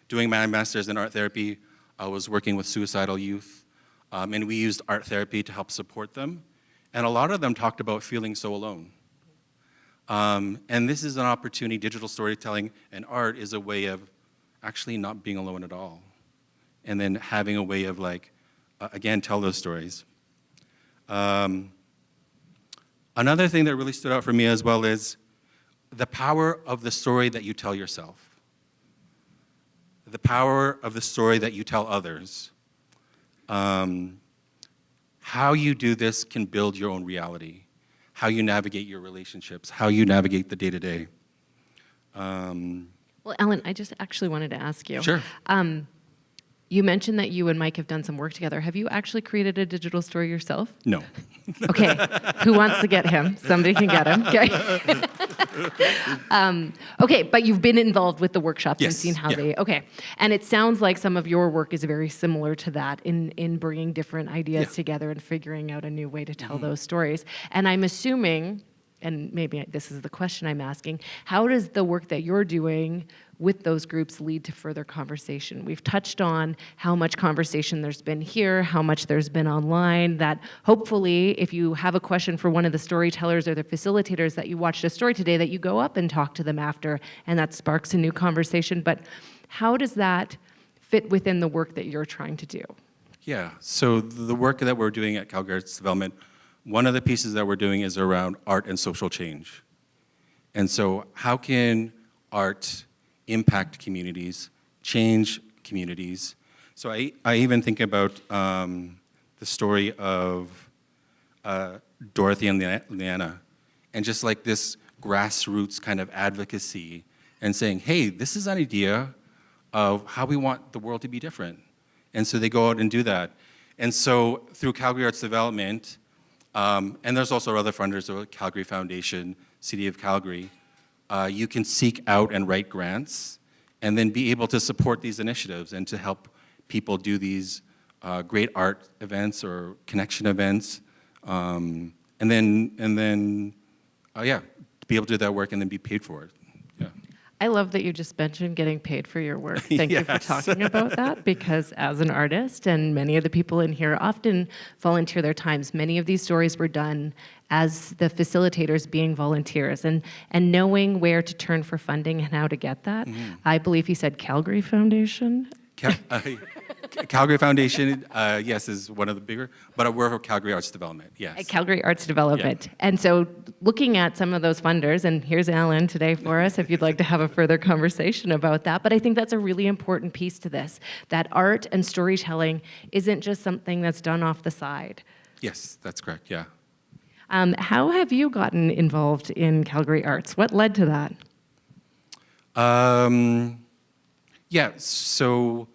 [SPEAKER 16] doing my master's in art therapy, I was working with suicidal youth, and we used art therapy to help support them. And a lot of them talked about feeling so alone. And this is an opportunity, digital storytelling and art is a way of actually not being alone at all. And then having a way of like, again, tell those stories. Another thing that really stood out for me as well is the power of the story that you tell yourself. The power of the story that you tell others. How you do this can build your own reality. How you navigate your relationships, how you navigate the day-to-day.
[SPEAKER 2] Well, Allan, I just actually wanted to ask you.
[SPEAKER 16] Sure.
[SPEAKER 2] You mentioned that you and Mike have done some work together. Have you actually created a digital story yourself?
[SPEAKER 16] No.
[SPEAKER 2] Okay, who wants to get him? Somebody can get him. Okay. Okay, but you've been involved with the workshops and seen how they, okay. And it sounds like some of your work is very similar to that in bringing different ideas together and figuring out a new way to tell those stories. And I'm assuming, and maybe this is the question I'm asking, how does the work that you're doing with those groups lead to further conversation? We've touched on how much conversation there's been here, how much there's been online, that hopefully if you have a question for one of the storytellers or the facilitators that you watched a story today, that you go up and talk to them after, and that sparks a new conversation. But how does that fit within the work that you're trying to do?
[SPEAKER 16] Yeah, so the work that we're doing at Calgary Arts Development, one of the pieces that we're doing is around art and social change. And so how can art impact communities, change communities? So I even think about the story of Dorothy and Leana, and just like this grassroots kind of advocacy and saying, hey, this is an idea of how we want the world to be different. And so they go out and do that. And so through Calgary Arts Development, and there's also other funders, the Calgary Foundation, City of Calgary, you can seek out and write grants and then be able to support these initiatives and to help people do these great art events or connection events. And then to be able to do that work and then be paid for it. Yeah.
[SPEAKER 2] I love that you just mentioned getting paid for your work. Thank you for talking about that, because as an artist, and many of the people in here often volunteer their times, many of these stories were done as the facilitators being volunteers, and knowing where to turn for funding and how to get that. I believe he said Calgary Foundation.
[SPEAKER 16] Calgary Foundation, yes, is one of the bigger, but we're for Calgary Arts Development, yes.
[SPEAKER 2] At Calgary Arts Development. Yeah. And so looking at some of those funders, and here's Allan today for us if you'd like to have a further conversation about that, but I think that's a really important piece to this, that art and storytelling isn't just something that's done off the side. Yes, that's correct, yeah. How have you gotten involved in Calgary Arts? What led to that?
[SPEAKER 16] Yeah, so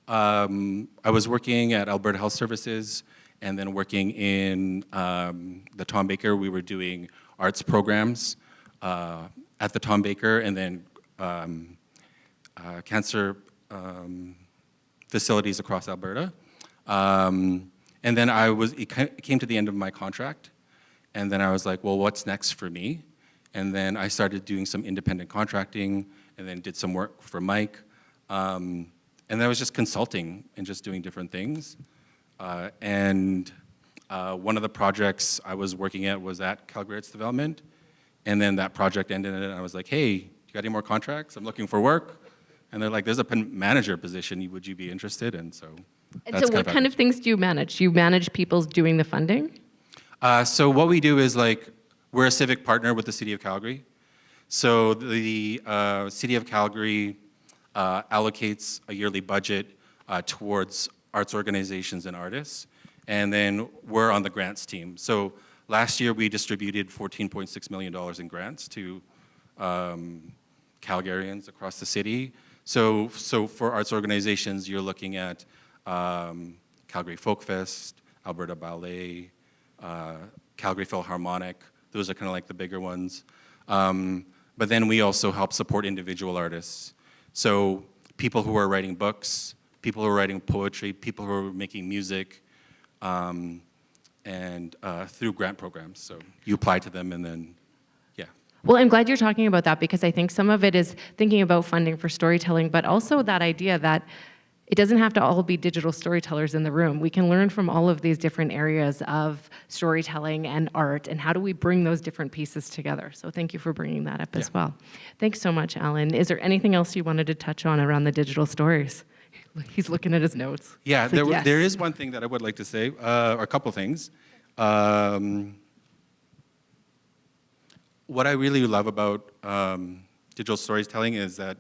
[SPEAKER 16] I was working at Alberta Health Services and then working in the Tom Baker. We were doing arts programs at the Tom Baker, and then cancer facilities across Alberta. And then it came to the end of my contract, and then I was like, well, what's next for me? And then I started doing some independent contracting, and then did some work for Mike. And then I was just consulting and just doing different things. And one of the projects I was working at was at Calgary Arts Development. And then that project ended, and I was like, hey, you got any more contracts? I'm looking for work. And they're like, there's a manager position. Would you be interested? And so
[SPEAKER 2] what kind of things do you manage? Do you manage people doing the funding?
[SPEAKER 16] So what we do is we're a civic partner with the City of Calgary. So the City of Calgary allocates a yearly budget towards arts organizations and artists. And then we're on the grants team. So last year we distributed $14.6 million in grants to Calgarians across the city. So for arts organizations, you're looking at Calgary Folk Fest, Alberta Ballet, Calgary Philharmonic. Those are kind of like the bigger ones. But then we also help support individual artists. So people who are writing books, people who are writing poetry, people who are making music, and through grant programs. So you apply to them and then, yeah.
[SPEAKER 2] Well, I'm glad you're talking about that because I think some of it is thinking about funding for storytelling, but also that idea that it doesn't have to all be digital storytellers in the room. We can learn from all of these different areas of storytelling and art, and how do we bring those different pieces together? So thank you for bringing that up as well. Thanks so much, Allan. Is there anything else you wanted to touch on around the digital stories? He's looking at his notes.
[SPEAKER 16] Yeah,
[SPEAKER 2] Like,
[SPEAKER 16] there is one thing that I would like to say, or a couple things. What I really love about digital storytelling is that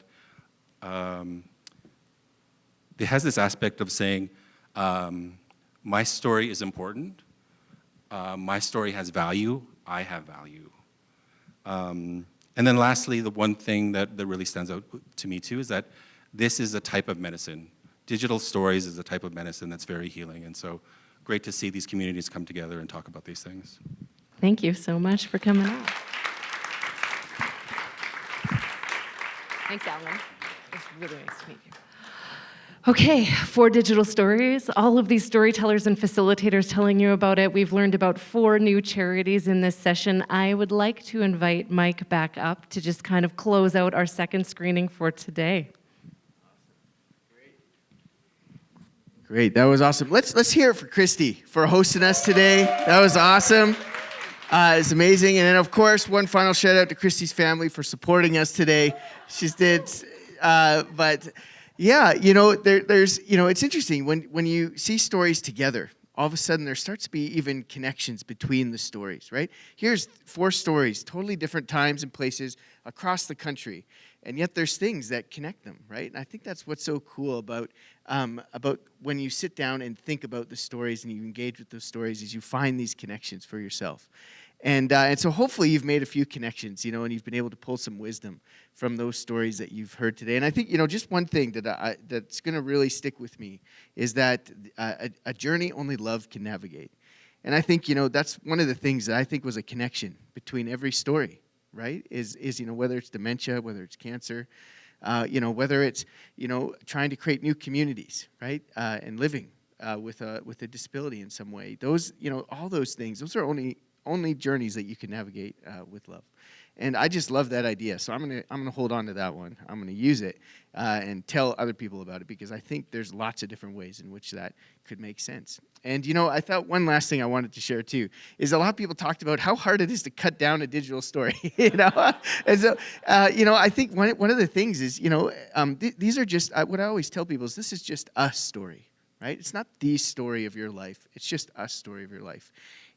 [SPEAKER 16] it has this aspect of saying, my story is important, my story has value, I have value. And then lastly, the one thing that really stands out to me too is that this is a type of medicine. Digital stories is a type of medicine that's very healing, and so great to see these communities come together and talk about these things.
[SPEAKER 2] Thank you so much for coming out. Thanks, Allan. It's really nice to meet you. Okay, 4 digital stories, all of these storytellers and facilitators telling you about it. We've learned about 4 new charities in this session. I would like to invite Mike back up to just kind of close out our second screening for today.
[SPEAKER 1] Great, that was awesome. Let's hear it for Kristy for hosting us today. That was awesome. It's amazing. And then, of course, one final shout out to Kristy's family for supporting us today. She did, but yeah, there's, it's interesting when you see stories together, all of a sudden there starts to be even connections between the stories, right? Here's 4 stories, totally different times and places across the country, and yet there's things that connect them, right? And I think that's what's so cool about when you sit down and think about the stories and you engage with those stories, is you find these connections for yourself. And so hopefully you've made a few connections, and you've been able to pull some wisdom from those stories that you've heard today. And I think, just one thing that's going to really stick with me is that a journey only love can navigate. And I think, that's one of the things that I think was a connection between every story, right? Is whether it's dementia, whether it's cancer, whether it's, trying to create new communities, right? And living with a disability in some way. Those, all those things, those are only journeys that you can navigate with love. And I just love that idea. So I'm gonna hold on to that one. I'm gonna use it and tell other people about it, because I think there's lots of different ways in which that could make sense. And I thought one last thing I wanted to share too is a lot of people talked about how hard it is to cut down a digital story. And so I think one of the things is these are just what I always tell people is this is just a story, right? It's not the story of your life. It's just a story of your life.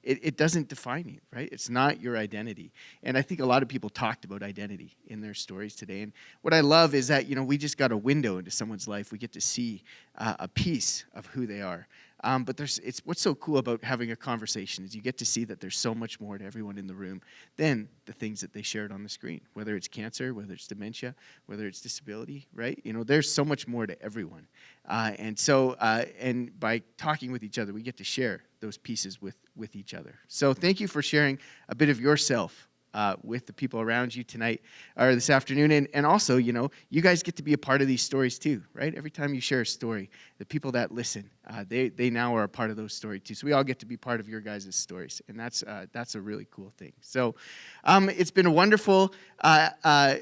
[SPEAKER 1] It doesn't define you, right? It's not your identity. And I think a lot of people talked about identity in their stories today. And what I love is that, we just got a window into someone's life. We get to see a piece of who they are. But it's what's so cool about having a conversation is you get to see that there's so much more to everyone in the room than the things that they shared on the screen, whether it's cancer, whether it's dementia, whether it's disability, right? There's so much more to everyone. And by talking with each other, we get to share those pieces with each other. So thank you for sharing a bit of yourself with the people around you tonight or this afternoon. And also, you guys get to be a part of these stories too, right? Every time you share a story, the people that listen, they now are a part of those stories too. So we all get to be part of your guys' stories. And that's a really cool thing. So it's been a wonderful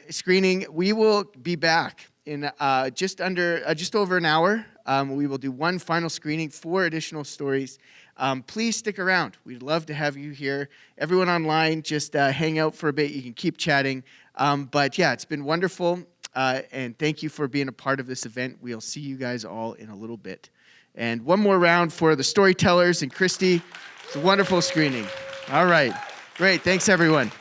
[SPEAKER 1] screening. We will be back in just over an hour. We will do one final screening, 4 additional stories. Please stick around. We'd love to have you here. Everyone online, just hang out for a bit. You can keep chatting. But yeah, it's been wonderful. And thank you for being a part of this event. We'll see you guys all in a little bit. And one more round for the storytellers and Kristy. It's a wonderful screening. All right. Great. Thanks, everyone.